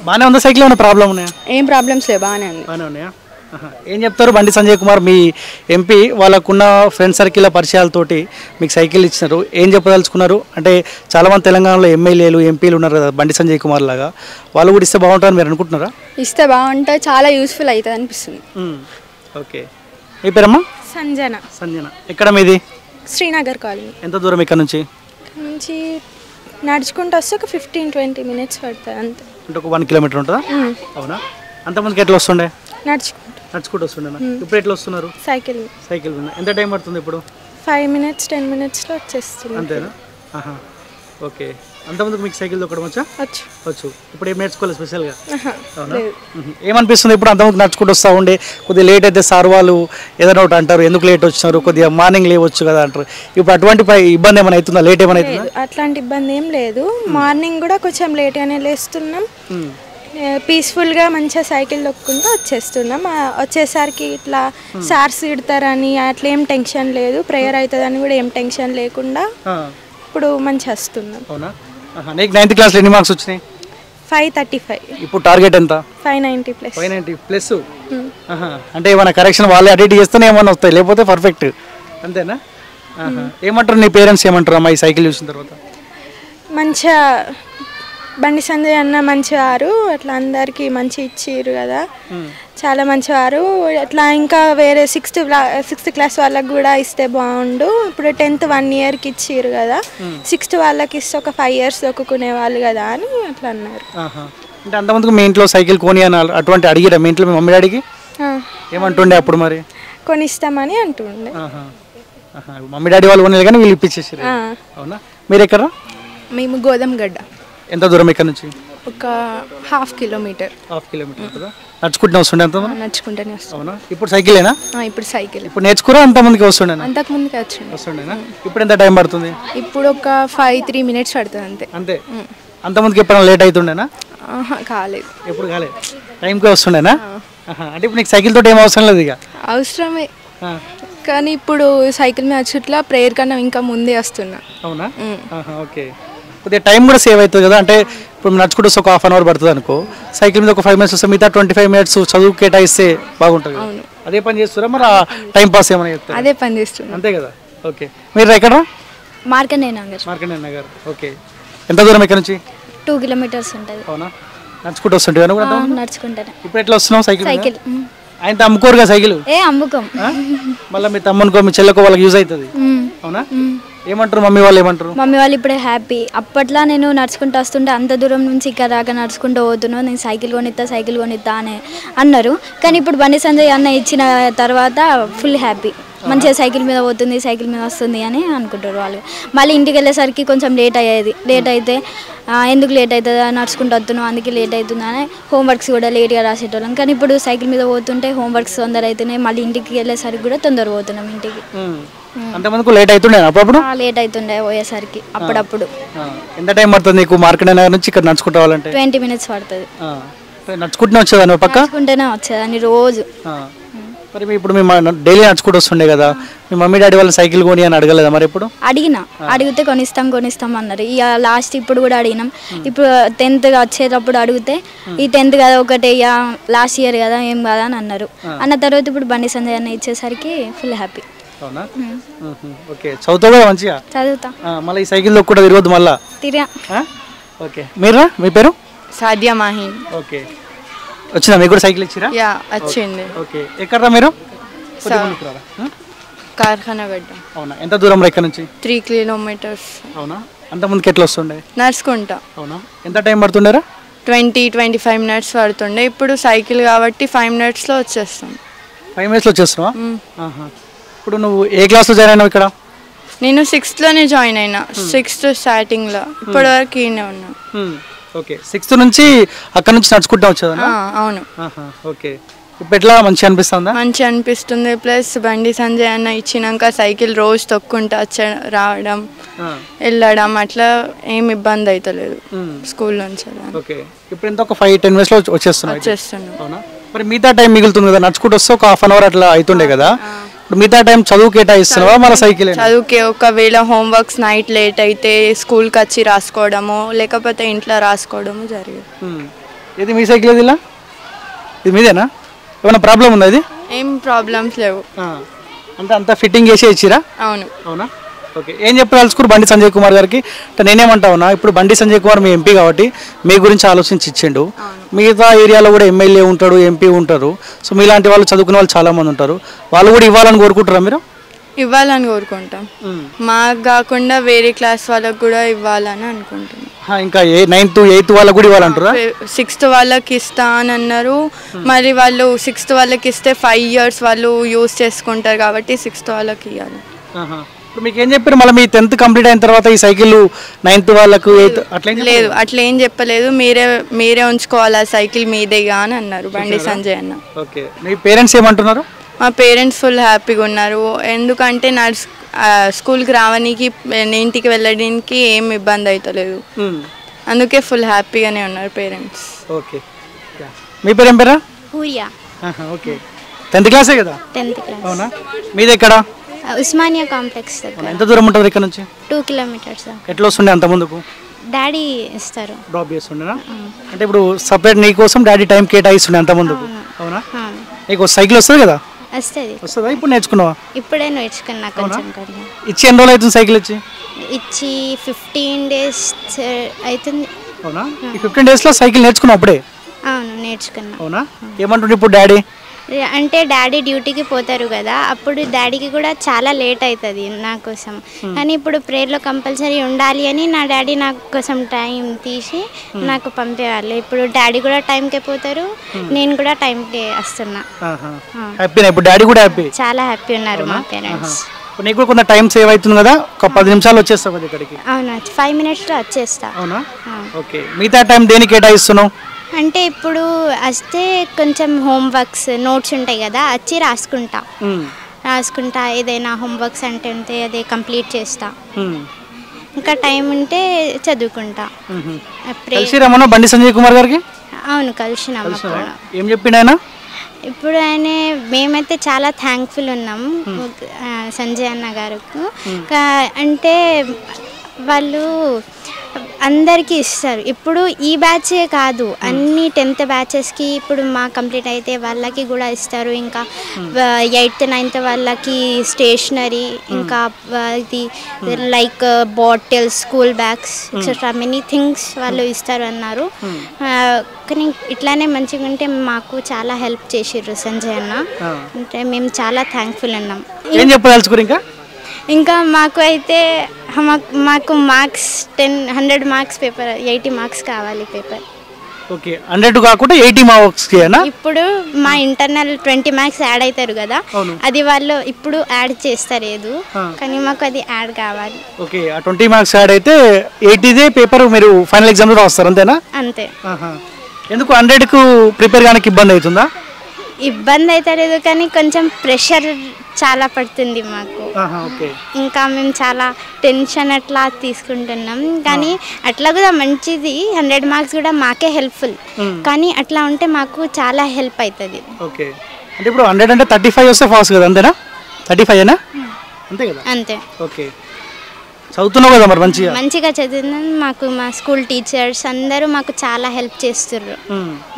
బాగానే ఉందా సైకిల్? ఏమైనా ప్రాబ్లం ఉన్నాయా? ఏం ప్రాబ్లమ్స్ లేవు, బాగానే ఉన్నాయా? ఏం చెప్తారు బండి సంజయ్ కుమార్ మీ ఎంపీ వాళ్ళకున్న ఫ్రెండ్ సర్కిల్ పరిచయాలతోటి మీకు సైకిల్ ఇచ్చినారు, ఏం చెప్పదలుచుకున్నారు? అంటే చాలామంది తెలంగాణలో ఎమ్మెల్యేలు ఎంపీలు ఉన్నారు కదా బండి సంజయ్ కుమార్ లాగా, వాళ్ళు కూడా ఇస్తే బాగుంటుందని మీరు అనుకుంటున్నారా? ఇస్తే బాగుంటుంది, చాలా యూస్ఫుల్ అవుతుంది అనిపిస్తుంది. ఓకే. మీ పేరమ్మా? సంజన. ఎక్కడ మీది? శ్రీనగర్ కాలనీ. ఎంత దూరం ఇక్కడ నుంచి? నడుచుకుంటూ వస్తే ఒక 15-20 minutes పడుతుంది అంతే. అంటే ఒక 1 kilometer ఉంటుందా? అవునా? అంతమందికి ఎట్లా వస్తుండే? నడుచుకుంటూ వస్తుండే. ఇప్పుడు ఎట్లా వస్తున్నారు? సైకిల్ మీద. ఎంత టైం పడుతుంది ఇప్పుడు? 5 minutes 10 minutesలో వచ్చేస్తుంది. అంతేనా? ఓకే. అంతకుముందుకు మీకు సైకిల్ తొక్కడం వచ్చా? వచ్చు. వచ్చు. ఇప్పుడు ఏం నేర్చుకోవాలి స్పెషల్గా? అవునా? ఏమనిపిస్తుంది ఇప్పుడు అంతకుముందు నడుచుకుంటూ వస్తూ ఉండే కొద్దిగా లేట్ అయితే సార్ వాళ్ళు ఏదైనా ఒకటి అంటారు, ఎందుకు లేట్ వచ్చినారు, కొద్దిగా మార్నింగ్ లేవచ్చు కదా అంటారు. ఇప్పుడు అటువంటి ఇబ్బంది ఏమైనా అవుతుందా, లేట్ ఏమైనా అవుతుందా? అట్లాంటి ఇబ్బంది ఏం లేదు. మార్నింగ్ కూడా కొంచెం లేట్గానే లేస్తున్నాం. పీస్ఫుల్గా మంచిగా సైకిల్ తొక్కుంటూ వచ్చేస్తున్నాం. వచ్చేసరికి ఇట్లా సార్స్ ఇడతారని అట్లా ఏం టెన్షన్ లేదు, ప్రేయర్ అవుతుందని కూడా ఏం టెన్షన్ లేకుండా ఇప్పుడు మంచిగా వస్తున్నాం. అవునా? నీకు 9th క్లాస్లో ఎన్ని మార్క్స్ వచ్చినాయి? 535. ఇప్పుడు టార్గెట్ ఎంత? 590 ప్లస్. 590 ప్లస్. అంటే ఏమైనా కరెక్షన్ వాళ్ళే అడిట్ చేస్తేనే ఏమైనా వస్తాయి, లేకపోతే పర్ఫెక్ట్ అంతేనా? ఏమంటారు నీ పేరెంట్స్, ఏమంటారు అమ్మా ఈ సైకిల్ చూసిన తర్వాత? మంచిగా బండి సంజయ్ అన్న మంచివారు, అట్లా అందరికీ మంచి ఇచ్చిర్రు కదా, చాలా మంచివారు. అట్లా ఇంకా వేరే 6th క్లాస్ వాళ్ళకి కూడా ఇస్తే బాగుండు. ఇప్పుడు 10th 1 yearకి ఇచ్చిర్రు కదా, 6th వాళ్ళకి ఇస్తే ఒక 5 years దొక్కునే వాళ్ళు కదా అని అట్లా అన్నారు. అంటే అంతమందికి మీ ఇంట్లో సైకిల్ కొని అని అటువంటి అడిగిరా మీ ఇంట్లో మీ మమ్మీ డాడీకి? ఏమంటుండే అప్పుడు మరి? కొనిస్తామని అంటుండే. మమ్మీ డాడీ వాళ్ళు కొనేది కానీ వీళ్ళు ఇప్పించేసారు. అవునా? మీరు ఎక్కడ? మేము గోదాంగడ్డ. ఎంత దూరం ఇక్కడ నుంచి? ఒక 1/2 kilometer. 1/2 kilometer కదా? నడుచుకుంటూ వస్తుండే అంత? నడుచుకుంటూనే వస్తాం. అవునా? ఇప్పుడు సైకిలేనా? ఇప్పుడు సైకిల్. ఇప్పుడు నేర్చుకురా అంతమందికి వస్తుండేనా? అంతకుముందుకే వస్తుండేనా? ఇప్పుడు ఎంత టైం పడుతుంది? ఇప్పుడు ఒక 5-3 minutes పడుతుంది అంతే. అంతే. అంతమందికి ఎప్పుడైనా లేట్ అవుతుండేనా? కాలేదు. ఎప్పుడు కాలేదు, టైంకే వస్తుండేనా? అంటే ఇప్పుడు నీకు సైకిల్ తోటి ఏం అవసరం లేదు ఇక? అవసరమే, కానీ ఇప్పుడు సైకిల్ మీద చుట్లా ప్రేయర్ కన్నా ఇంకా ముందే వస్తున్నా. అవునా? ఓకే. కొద్దిగా టైం కూడా సేవ్ అవుతుంది కదా. అంటే ఇప్పుడు నడుచుకుంటూ వస్తే ఒక 1/2 hour పడుతుంది అనుకో, సైకిల్ మీద ఒక 5 minutes వస్తే మిగతా 25 minutes చదువు కేటాయిస్తే బాగుంటుంది. అదే పని చేస్తారా మరి? టైం పాస్ ఏమైనా చెప్తారా? అదే పని చేస్తున్నా. అంతే కదా. ఓకే. మీరు ఎక్కడ? మార్కండే నగర్. మార్కండే నగర్. ఓకే. ఎంత దూరం ఇక్కడ నుంచి? 2 kilometers ఉంటుంది. అవునా? నడుచుకుంటూ వస్తుంటే నడుచుకుంటానే. ఇప్పుడు ఎట్లా వస్తున్నావు సైకిల్? సైకిల్ ఆయన అమ్ముకోరు కదా సైకిల్? అమ్ముకోం. మళ్ళీ మీ తమ్మునికో మీ చెల్లెకో వాళ్ళకి యూజ్ అవుతుంది. అవునా? ఏమంటారు మమ్మీ వాళ్ళు? ఏమంటారు మమ్మీ వాళ్ళు? ఇప్పుడే హ్యాపీ. అప్పట్లో నేను నడుచుకుంటూ వస్తుంటే అంత దూరం నుంచి ఇక్కడ దాకా నడుచుకుంటూ పోతున్నావు, నేను సైకిల్ కొనిస్తా అని అన్నారు. కానీ ఇప్పుడు బండి సంజయ్ అన్న ఇచ్చిన తర్వాత ఫుల్ హ్యాపీ. మంచిగా సైకిల్ మీద పోతుంది, సైకిల్ మీద వస్తుంది అని అనుకుంటారు వాళ్ళు. మళ్ళీ ఇంటికి వెళ్ళేసరికి కొంచెం లేట్ అయ్యేది. లేట్ అయితే ఎందుకు లేట్ అవుతుందా, నడుచుకుంటూ వస్తున్నావు అందుకే లేట్ అవుతుందా అని హోంవర్క్స్ కూడా లేట్గా రాసేటోళ్ళం. కానీ ఇప్పుడు సైకిల్ మీద పోతుంటే హోంవర్క్స్ తొందర అవుతున్నాయి, మళ్ళీ ఇంటికి వెళ్ళేసరికి కూడా తొందర పోతున్నాం ఇంటికి. అంతమందికి లేట్ అవుతుండే అప్పుడు? లేట్ అవుతుండే పోయేసరికి అప్పుడప్పుడు. ఎంత టైం పడుతుంది నీకు మార్కెట్ నగర్ నుంచి ఇక్కడ నడుచుకుంటూ రావాలంటే? 20 minutes పడుతుంది. నడుచుకుంటూనే వచ్చేదాన్ని పక్క? నడుచుకుంటూనే వచ్చేదాన్ని రోజు. మరి ఇప్పుడు మేము డైలీ నడుచుకుంటూ వస్తుండే కదా, మీ మమ్మీ డాడీ వాళ్ళు సైకిల్ కొని అని అడగలేదా మరి? ఇప్పుడు అడిగితే కొనిస్తాం అన్నారు. ఇక లాస్ట్ ఇప్పుడు కూడా అడిగినాం. ఇప్పుడు 10th వచ్చేటప్పుడు అడిగితే ఈ 10th కదా ఒకటే, ఇక లాస్ట్ ఇయర్ కదా ఏం కదా అని అన్నారు. అన్న తర్వాత ఇప్పుడు బండి సంజయ్ అన్న ఇచ్చేసరికి ఫుల్ హ్యాపీ. అవునా? ఓకే. చదువుతావు కదా మంచిగా? చదువుతా. మళ్ళీ ఈ సైకిల్లో కూడా తిరగద్దు మళ్ళా? తిరిగా. ఓకే. మీరు? మీ పేరు? సాదియా మాహిన్. ఓకే. వచ్చినా మీకు కూడా సైకిల్ ఇచ్చిరా? వచ్చింది. ఓకే. ఎక్కడరా మీరు? కార్ఖానాగడ్డ. అవునా? ఎంత దూరంలో ఇక్కడ నుంచి? 3 kilometers. అవునా? అంత ముందుకు ఎట్లా వస్తుండే? నడుచుకుంటా. అవునా? ఎంత టైం పడుతుండేరా? 20-25 minutes పడుతుండే. ఇప్పుడు సైకిల్ కాబట్టి 5 minutesలో వచ్చేస్తాం. 5 minutesలో వచ్చేస్తున్నావా? ఇప్పుడు నువ్వు ఏ క్లాస్లో జాయిన్ అయినావు ఇక్కడ? నేను 6thలోనే జాయిన్ అయినా. 6th స్టార్టింగ్లో. ఇప్పటి వరకు ఈయనే ఉన్నా. ఓకే. 6th నుంచి అక్కడ నుంచి నడుచుకుంటా వచ్చేదా? అవును. ఓకే. ఇప్పుడు ఎట్లా మంచిగా అనిపిస్తుందా? మంచిగా అనిపిస్తుంది. ప్లస్ బండి సంజయ్ అన్న ఇచ్చినాక సైకిల్ రోజు తొక్కుంటా రావడం వెళ్ళడం అట్లా ఏం ఇబ్బంది అవుతలేదు స్కూల్ నుంచి. ఓకే. ఇప్పుడు ఎంత ఒక 5-10 minutesలో వచ్చేస్తున్నాను. అవునా? మరి మిగతా టైం మిగులుతుంది కదా, నడుచుకుంటూ వస్తే ఒక 1/2 hour అట్లా అవుతుండే కదా, ఇప్పుడు మిగతా టైం చదువు కేటాయిస్తున్నావా మన సైకిల్? చదువుకే. ఒకవేళ హోంవర్క్స్ నైట్ లేట్ అయితే స్కూల్కి వచ్చి రాసుకోవడము, లేకపోతే ఇంట్లో రాసుకోవడము జరిగేది. ఇది మీ సైకిల్? ఇది ఇలా ఇది మీదేనా? ఏమైనా ప్రాబ్లం ఉందా? ఇది ఏం ప్రాబ్లమ్స్ లేవు. అంటే అంతా ఫిట్టింగ్ చేసి ఇచ్చిరా? అవును. అవునా? ఓకే. ఏం చెప్పాల్సుకున్నారు బండి సంజయ్ కుమార్ గారికి? అంటే నేనేమంటా ఉన్నా, ఇప్పుడు బండి సంజయ్ కుమార్ మీ ఎంపీ కాబట్టి మీ గురించి ఆలోచించి ఇచ్చిండు. మిగతా ఏరియాలో కూడా ఎమ్మెల్యే ఉంటాడు, ఎంపీ ఉంటారు. సో మీలాంటి వాళ్ళు చదువుకునే వాళ్ళు చాలామంది ఉంటారు, వాళ్ళు కూడా ఇవ్వాలని కోరుకుంటారా మీరు? ఇవ్వాలని కోరుకుంటాం. మాకు కాకుండా వేరే క్లాస్ వాళ్ళకి కూడా ఇవ్వాలని అనుకుంటున్నాం. ఇంకా 9th 8th వాళ్ళకి కూడా ఇవ్వాలంటారా? 6th వాళ్ళకి ఇస్తా అని అన్నారు. మరి వాళ్ళు 6th వాళ్ళకి ఇస్తే 5 years వాళ్ళు యూజ్ చేసుకుంటారు కాబట్టి 6th వాళ్ళకి ఇవ్వాలి. ఇప్పుడు మీకు ఏం చెప్పారు మళ్ళీ మీ 10th కంప్లీట్ అయిన తర్వాత ఈ సైకిల్ 9th వాళ్ళకు 8th అట్లా లేదు, అట్లా ఏం చెప్పలేదు. మీరే ఉంచుకోవాలి ఆ సైకిల్ మీదేగా అని అన్నారు బండి సంజయ్ అన్న. ఓకే, మీ పేరెంట్స్ ఏమంటున్నారు? మా పేరెంట్స్ ఫుల్ హ్యాపీగా ఉన్నారు. ఎందుకంటే స్కూల్కి రావడానికి ఇంటికి వెళ్ళడానికి ఏం ఇబ్బంది అవుతలేదు. అందుకే ఫుల్ హ్యాపీగానే ఉన్నారు పేరెంట్స్. ఓకే, మీ పేరు ఏం పేరా? హూరియా. ఓకే, 10th క్లాసే కదా? 10th class. అవునా? మీది ఎక్కడ? ఉస్మానియా కాంప్లెక్స్ దగ్గర. ఎంత దూరం ఉంటుంది ఇక్కడ నుంచి? 2 కిలోమీటర్స్. ఎట్లా వస్తుండే అంత ముందుకు? డాడీ ఇస్తారు. డ్రాప్ చేస్తుండేనా? అంటే ఇప్పుడు సపరేట్ నీ కోసం డాడీ టైం కేటాయిస్తుండే అంత ముందుకు. అవునా? నీకు సైకిల్ వస్తుంది కదా? వస్తుందా? ఇప్పుడు నేర్చుకున్నావా? ఇప్పుడే నేర్చుకున్నా కొంచెం కొంచెం. ఇచ్చి ఎన్ని రోజులు అవుతుంది సైకిల్ ఇచ్చి 15 days అవుతుంది. అవునా? ఈ 15 daysలో సైకిల్ నేర్చుకున్నావు అప్పుడే? అవును, నేర్చుకున్నా. అవునా? ఏమంటుండే ఇప్పుడు డాడీ? అంటే డాడీ డ్యూటీకి పోతారు కదా, అప్పుడు డాడీకి కూడా చాలా లేట్ అవుతుంది నా కోసం. కానీ ఇప్పుడు ప్రేయర్లో కంపల్సరీ ఉండాలి అని నా డాడీ నా కోసం టైం తీసి నాకు పంపేవాళ్ళు. ఇప్పుడు డాడీ కూడా టైంకే పోతారు, నేను కూడా టైంకే వస్తున్నా. ఇప్పుడు డాడీ కూడా హ్యాపీ, చాలా హ్యాపీ ఉన్నారు మా పేరెంట్స్. నీకు కూడా కొంత టైం సేవ్ అవుతుంది కదా, ఒక 10 నిమిషాలు వచ్చేస్తావు కదా ఇక్కడికి? అవునా, 5 minutesలో వచ్చేస్తా. అవునా? ఓకే, మిగతా టైం దేనికి కేటాయిస్తున్నావు? అంటే ఇప్పుడు వస్తే కొంచెం హోంవర్క్స్ నోట్స్ ఉంటాయి కదా, వచ్చి రాసుకుంటా. ఏదైనా హోంవర్క్స్ అంటే ఉంటే అదే కంప్లీట్ చేస్తా. ఇంకా టైం ఉంటే చదువుకుంటా. కలిసిరామన్నా బండి సంజయ్ కుమార్ గారికి? అవును, కలిసినాం. ఏం చెప్పిండు ఆయన? ఇప్పుడు ఆయన మేమైతే చాలా థ్యాంక్ఫుల్ ఉన్నాం సంజయ్ అన్న గారికి. అంటే వాళ్ళు అందరికీ ఇస్తారు. ఇప్పుడు ఈ బ్యాచే కాదు, అన్ని 10th బ్యాచెస్కి ఇప్పుడు మా కంప్లీట్ అయితే వాళ్ళకి కూడా ఇస్తారు. ఇంకా 8th 9th వాళ్ళకి స్టేషనరీ, ఇంకా ఇది like bottles, school bags, etcetera many things వాళ్ళు ఇస్తారు అన్నారు. కానీ ఇట్లానే మంచిగా ఉంటే మాకు చాలా హెల్ప్ చేసిర్రు సంజయ్ అన్న. అంటే మేము చాలా థ్యాంక్ఫుల్ ఉన్నాం. ఏం చెప్పదలుచుకోరు? ఇంకా మాకు అయితే మాకు మార్క్స్ 100 మార్క్స్ పేపర్ 80 మార్క్స్ కావాలి పేపర్. ఓకే, 100 కాకుండా 80 మార్క్స్. ఇప్పుడు మా ఇంటర్నల్ 20 మార్క్స్ యాడ్ అవుతారు కదా, అది వాళ్ళు ఇప్పుడు యాడ్ చేస్తలేదు, కానీ మాకు అది యాడ్ కావాలి. ఓకే, ఆ 20 మార్క్స్ యాడ్ అయితే 80దే పేపర్ మీరు ఫైనల్ ఎగ్జామ్లో రాస్తారు అంతేనా? అంతే. ఎందుకు 100కు ప్రిపేర్ కానికి ఇబ్బంది అవుతుందా? ఇబ్బంది అయితే లేదు, కానీ కొంచెం ప్రెషర్ చాలా పడుతుంది మాకు. ఇంకా మేము చాలా టెన్షన్ అట్లా తీసుకుంటున్నాం. కానీ అట్లా కూడా మంచిది, 100 మార్క్స్ కూడా మాకే హెల్ప్ఫుల్. కానీ అట్లా ఉంటే మాకు చాలా హెల్ప్ అవుతుంది. ఓకే, అంటే ఇప్పుడు 100 అంటే 35 వస్తే ఫాస్ట్ కదా, అంతేనా? 35 అంతే కదా? అంతే. ఓకే, చదువుతున్నావు కదా మరి? మంచిగా చదివినాను. మాకు మా స్కూల్ టీచర్స్ అందరూ మాకు చాలా హెల్ప్ చేస్తుర్రు.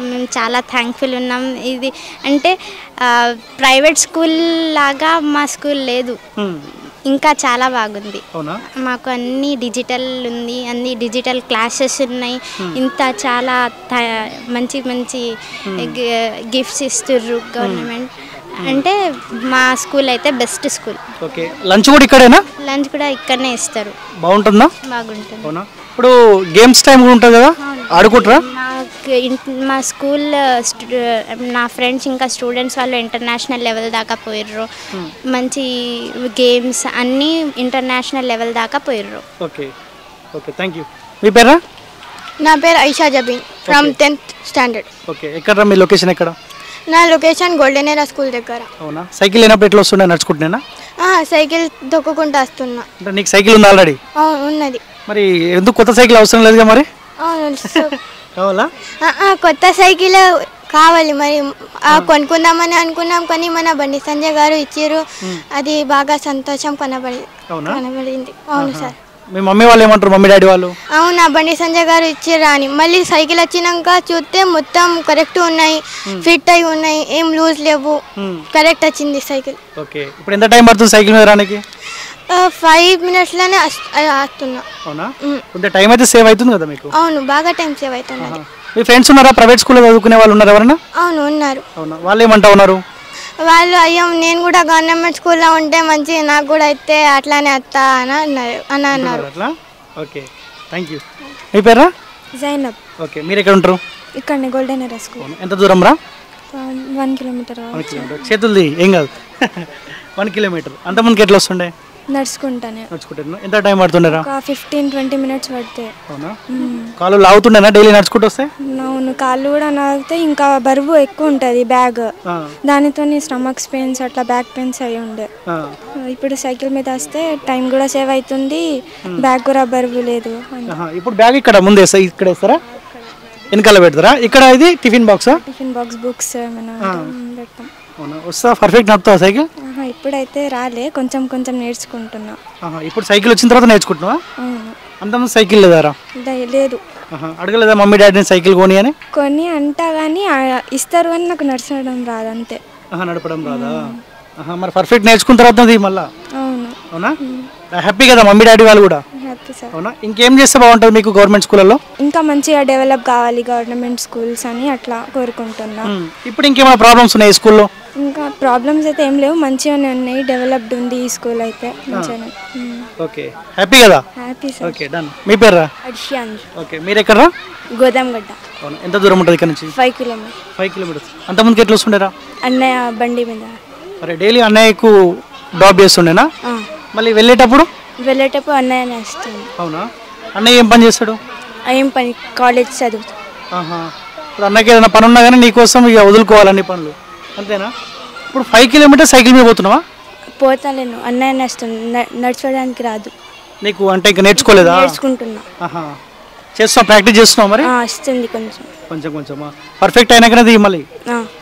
మేము చాలా థ్యాంక్ఫుల్ ఉన్నాం. ఇది అంటే ప్రైవేట్ స్కూల్ లాగా మా స్కూల్ లేదు, ఇంకా చాలా బాగుంది. మాకు అన్ని డిజిటల్ ఉంది, అన్ని డిజిటల్ క్లాసెస్ ఉన్నాయి. ఇంత చాలా మంచి మంచి గిఫ్ట్స్ ఇస్తుర్రు గవర్నమెంట్. అంటే మా స్కూల్ అయితే బెస్ట్ స్కూల్. ఓకే, లంచ్ కూడా ఇక్కడేనా? లంచ్ కూడా ఇక్కడనే ఇస్తారు. బాగుంటుందా? బాగుంటుంది. ఇప్పుడు గేమ్స్ టైం కూడా ఉంటుంది కదా, ఆడుకుంటారా? మా స్కూల్ నా ఫ్రెండ్స్ ఇంకా స్టూడెంట్స్ వాళ్ళు ఇంటర్నేషనల్ లెవెల్ దాకా పోయిర్రు. మంచి గేమ్స్ అన్నీ ఇంటర్నేషనల్ లెవెల్ దాకా పోయిర్రు. Okay okay, thank you. మీ పేరా? నా పేరు Aisha Jabeen, from 10th standard. Okay, ఎక్కడ మీ లొకేషన్ ఎక్కడ? నా లొకేషన్ గోల్డెన్ ఎరా స్కూల్ దగ్గర. అవునా? సైకిల్ లేనప్పుడు ఎట్లా వస్తుండే, నడుచుకుంటున్నా? సైకిల్ తొక్కుకుంటూ వస్తున్నా. అంటే నీకు సైకిల్ ఉంది ఆల్రెడీ? ఉన్నది. మరి ఎందుకు కొత్త సైకిల్ అవసరం లేదుగా మరి? కావాలా? కొత్త సైకిల్ కావాలి మరి, కొనుక్కుందామని అనుకున్నాం, కానీ మన బండి సంజయ్ గారు ఇచ్చారు. అది బాగా సంతోషం కనబడింది. అవును సార్. మీ మమ్మీ వాళ్ళు ఏమంటారు, మమ్మీ డాడీ వాళ్ళు? అవునా, బండి సంజయ్ గారు ఇచ్చిర్రా అని. మళ్ళీ సైకిల్ వచ్చినాక చూస్తే మొత్తం కరెక్ట్ ఉన్నాయి, ఫిట్ అయి ఉన్నాయి, ఏం లూజ్ లేవు, కరెక్ట్ వచ్చింది సైకిల్. ఓకే, ఇప్పుడు ఎంత టైం పడుతుంది సైకిల్ మీద రానికి? 5 minutesలోనే వస్తున్నా. అవునా? కొంచెం టైం అయితే సేవ్ అవుతుంది కదా మీకు? అవును, బాగా టైం సేవ్ అవుతుంది. మీ ఫ్రెండ్స్ ఉన్నారా, ప్రైవేట్ స్కూల్లో చదువుకునే వాళ్ళు ఉన్నారు ఎవరైనా? అవును, ఉన్నారు. అవునా? వాళ్ళు ఏమంటా ఉన్నారు? వాళ్ళు అయ్యో నేను కూడా గవర్నమెంట్ స్కూల్లో ఉంటే మంచి, నాకు కూడా అయితే అట్లానే వస్తా అని అన్నారు. Okay, thank you. మీ పేరా? జైనబ్. ఓకే, మీరు ఎక్కడ ఉంటారు? ఇక్కడ గోల్డెన్ ఎరా స్కూల్. ఎంత దూరం రా? 1 kilometer. చేతులది ఏం కాదు. 1 kilometer. అంతమందికి ఎట్లా వస్తుండే? నడుచుకుంటానే. ఎంత టైం పడుతుండేరా? ఒక 15-20 మినిట్స్ పడతాయి. అవునా? కాళ్ళు లాగుతుండేనా డైలీ నడుచుకుంటూ వస్తే? అవును, కాళ్ళు కూడా లాగితే ఇంకా బరువు ఎక్కువ ఉంటుంది బ్యాగ్, దానితో స్టమక్ పెయిన్స్ అట్లా బ్యాక్ పెయిన్స్ అయి ఉండే. ఇప్పుడు సైకిల్ మీద వస్తే టైం కూడా సేవ్ అవుతుంది, బ్యాగ్ కూడా బరువు లేదు. ఇప్పుడు బ్యాగ్ ఇక్కడ ముందే ఇక్కడ వేస్తారా, వెనకాల పెడతారా? ఇక్కడ ఇది టిఫిన్ బాక్స్, బుక్స్ ఏమైనా పెడతాం. వస్తా పర్ఫెక్ట్ నడుపుతావా సైకిల్? ఇప్పుడైతే రాలే, కొంచెం కొంచెం నేర్చుకుంటున్నా. ఇప్పుడు సైకిల్ వచ్చిన తర్వాత నేర్చుకుంటున్నావా? అంతమంది సైకిల్ లేదారా? లేదు. అడగలేదా మమ్మీ డాడీని సైకిల్ కొని అని? కొని అంటా కానీ ఇస్తారు కానీ నాకు నడచడం రాదు అంతే. నడపడం రాదా? మరి పర్ఫెక్ట్ నేర్చుకున్న తర్వాత మళ్ళా? అవునా? హ్యాపీ కదా మమ్మీ డాడీ వాళ్ళు కూడా? Happy sir. అవునా? ఇంకేం చేస్తే బాగుంటుంది మీకు గవర్నమెంట్ స్కూళ్ళలో? ఇంకా మంచిగా డెవలప్ కావాలి గవర్నమెంట్ స్కూల్స్ అని అట్లా కోరుకుంటున్నా. ఇప్పుడు ఇంకేమైనా ప్రాబ్లమ్స్ ఉన్నాయి ఈ స్కూల్లో? ఇంకా ప్రాబ్లమ్స్ అయితే ఏం లేవు, మంచిగానే ఉన్నాయి, డెవలప్డ్ ఉంది ఈ స్కూల్ అయితే మంచిగానే. ఓకే, హ్యాపీ కదా? Happy sir. Okay, done. మీ పేరు? అడిషియాన్. ఓకే, మీరు ఎక్కడ? గోదాంగడ్డ. అవునా? ఎంత దూరం ఉంటుంది ఇక్కడ నుంచి? 5 కిలోమీటర్స్. 5 కిలోమీటర్స్. అంతమందికి ఎట్లా వస్తుండేరా? అన్నయ్య బండి మీద. అరే డైలీ అన్నయ్యకు డ్రాప్ చేస్తుండేనా? మళ్ళీ వెళ్ళేటప్పుడు అన్నయ్యనే వస్తుంది. అవునా? అన్నయ్య ఏం పని చేస్తాడు? ఏం పని? కాలేజ్ చదువుతాడు. ఇప్పుడు అన్నయ్యకి ఏదైనా పని ఉన్నా కానీ నీకోసం ఇక వదులుకోవాలన్ని పనులు, అంతేనా? ఇప్పుడు 5 కిలోమీటర్స్ సైకిల్ మీద పోతున్నావా? పోతాలేను, అన్నయ్యనే వస్తుంది, నడచడానికి రాదు నీకు. అంటే ఇంకా నేర్చుకోలేదా? నేర్చుకుంటున్నా. చేస్తున్నావు, ప్రాక్టీస్ చేస్తున్నావు మరి? వస్తుంది కొంచెం కొంచెం కొంచెమా? పర్ఫెక్ట్ అయినాకనే మళ్ళీ.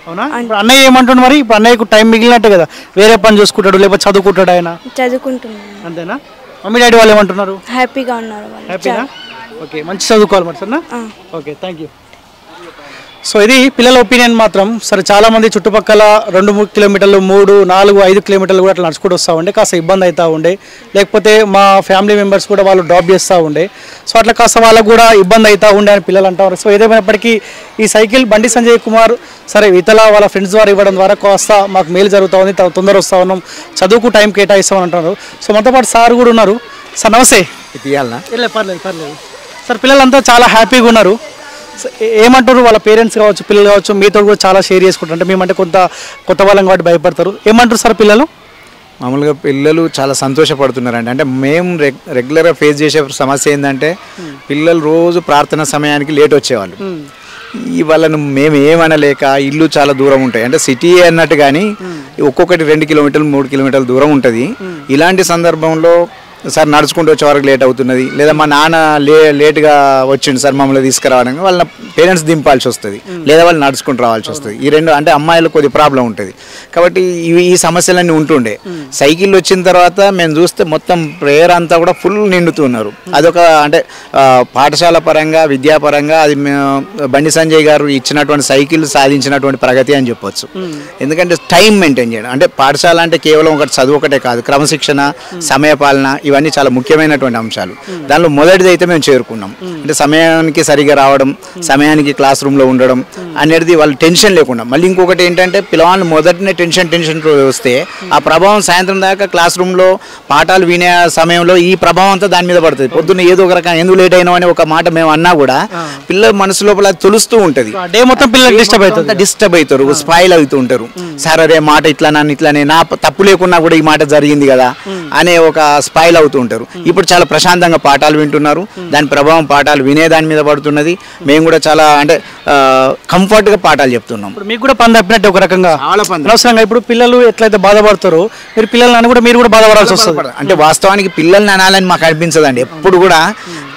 అవునా? ఇప్పుడు అన్నయ్య ఏమంటుండు మరి? ఇప్పుడు అన్నయ్యకు టైం మిగిలినట్టే కదా, వేరే పని చూసుకుంటాడు లేకపోతే చదువుకుంటాడు ఆయన? చదువుకుంటున్నాను. అంతేనా? మమ్మీ డాడీ వాళ్ళు ఏమంటున్నారు? హ్యాపీగా ఉన్నారు. హ్యాపీనా? ఓకే, మంచి చదువుకోవాలి మరి సరేనా? Okay, thank you. సో ఇది పిల్లల ఒపీనియన్ మాత్రం. సరే, చాలామంది చుట్టుపక్కల 2-3 కిలోమీటర్లు, 3, 4, 5 కిలోమీటర్లు కూడా అట్లా నడుచుకుంటూ వస్తూ ఉండే, కాస్త ఇబ్బంది అవుతూ ఉండే. లేకపోతే మా ఫ్యామిలీ మెంబర్స్ కూడా వాళ్ళు డ్రాప్ చేస్తూ ఉండే. సో అట్లా కాస్త వాళ్ళకు కూడా ఇబ్బంది అవుతూ ఉండే అని పిల్లలు అంటారు. సో ఏదేమైనప్పటికీ ఈ సైకిల్ బండి సంజయ్ కుమార్ సరే ఇతల వాళ్ళ ఫ్రెండ్స్ ద్వారా ఇవ్వడం ద్వారా కాస్త మాకు మేలు జరుగుతూ ఉంది, తొందర వస్తూ ఉన్నాం, చదువుకు టైం కేటాయిస్తామని అంటున్నారు. సో మనతో పాటు సార్ కూడా ఉన్నారు. సార్ నమస్తే. పర్లేదు సార్. పిల్లలంతా చాలా హ్యాపీగా ఉన్నారు. ఏమంటారు వాళ్ళ పేరెంట్స్ కావచ్చు, పిల్లలు కావచ్చు, మీతో కూడా చాలా షేర్ చేసుకుంటారు. అంటే మేమంటే కొత్త వాళ్ళం కాబట్టి భయపడతారు. ఏమంటారు సార్ పిల్లలు? మామూలుగా పిల్లలు చాలా సంతోషపడుతున్నారండి. అంటే మేము రెగ్యులర్గా ఫేస్ చేసే సమస్య ఏంటంటే పిల్లలు రోజు ప్రార్థన సమయానికి లేట్ వచ్చేవాళ్ళు. వాళ్ళను మేము ఏమనలేక ఇల్లు చాలా దూరం ఉంటాయి, అంటే సిటీ అన్నట్టు కానీ ఒక్కొక్కటి 2 కిలోమీటర్లు 3 కిలోమీటర్ల దూరం ఉంటుంది. ఇలాంటి సందర్భంలో సార్ నడుచుకుంటూ వచ్చే వరకు లేట్ అవుతున్నది, లేదా మా నాన్న లేట్గా వచ్చిండు సార్ మమ్మల్ని తీసుకురావడానికి, వాళ్ళ పేరెంట్స్ దింపాల్సి వస్తుంది, లేదా వాళ్ళు నడుచుకుంటూ రావాల్సి వస్తుంది. ఈ రెండు అంటే అమ్మాయిలకు కొద్ది ప్రాబ్లం ఉంటుంది కాబట్టి ఈ సమస్యలన్నీ ఉంటుండే. సైకిల్ వచ్చిన తర్వాత మేము చూస్తే మొత్తం ప్రేయర్ అంతా కూడా ఫుల్ నిండుతున్నారు. అదొక అంటే పాఠశాల పరంగా విద్యాపరంగా అది బండి సంజయ్ గారు ఇచ్చినటువంటి సైకిల్ సాధించినటువంటి ప్రగతి అని చెప్పొచ్చు. ఎందుకంటే టైం మెయింటైన్ చేయడం, అంటే పాఠశాల అంటే కేవలం ఒకటి చదువు ఒకటే కాదు, క్రమశిక్షణ, సమయపాలన, ఇవన్నీ చాలా ముఖ్యమైనటువంటి అంశాలు. దానిలో మొదటిది అయితే మేము చేరుకున్నాం. అంటే సమయానికి సరిగా రావడం, సమయానికి క్లాస్ రూమ్లో ఉండడం అనేది వాళ్ళు టెన్షన్ లేకుండా. మళ్ళీ ఇంకొకటి ఏంటంటే పిల్లవాళ్ళు మొదటినే టెన్షన్ వస్తే ఆ ప్రభావం సాయంత్రం దాకా క్లాస్ రూమ్లో పాఠాలు వినే సమయంలో ఈ ప్రభావం అంతా దాని మీద పడుతుంది. పొద్దున్న ఏదో ఒక రకంగా ఎందుకు లేట్ అయినా అని ఒక మాట మేము అన్నా కూడా పిల్లల మనసు లోపల తెలుస్తూ ఉంటుంది. డే మొత్తం పిల్లలు డిస్టర్బ్ అవుతారు, స్పాయిల్ అవుతూ ఉంటారు. సార్ అరే మాట ఇట్లానే నా తప్పు లేకున్నా కూడా ఈ మాట జరిగింది కదా అనే ఒక స్పాయిల్ అవుతూ ఉంటారు. ఇప్పుడు చాలా ప్రశాంతంగా పాఠాలు వింటున్నారు, దాని ప్రభావం పాఠాలు వినే దాని మీద పడుతున్నది. మేము కూడా చాలా అంటే కంఫర్ట్ గా పాఠాలు చెప్తున్నాం. మీకు కూడా పని తప్పినట్టు ఒక రకంగా అనవసరంగా ఇప్పుడు పిల్లలు ఎట్లయితే బాధపడతారో మీరు పిల్లల్ని కూడా మీరు కూడా బాధపడాల్సి వస్తుంది. అంటే వాస్తవానికి పిల్లల్ని అనాలని మాకు అనిపించదండి, ఎప్పుడు కూడా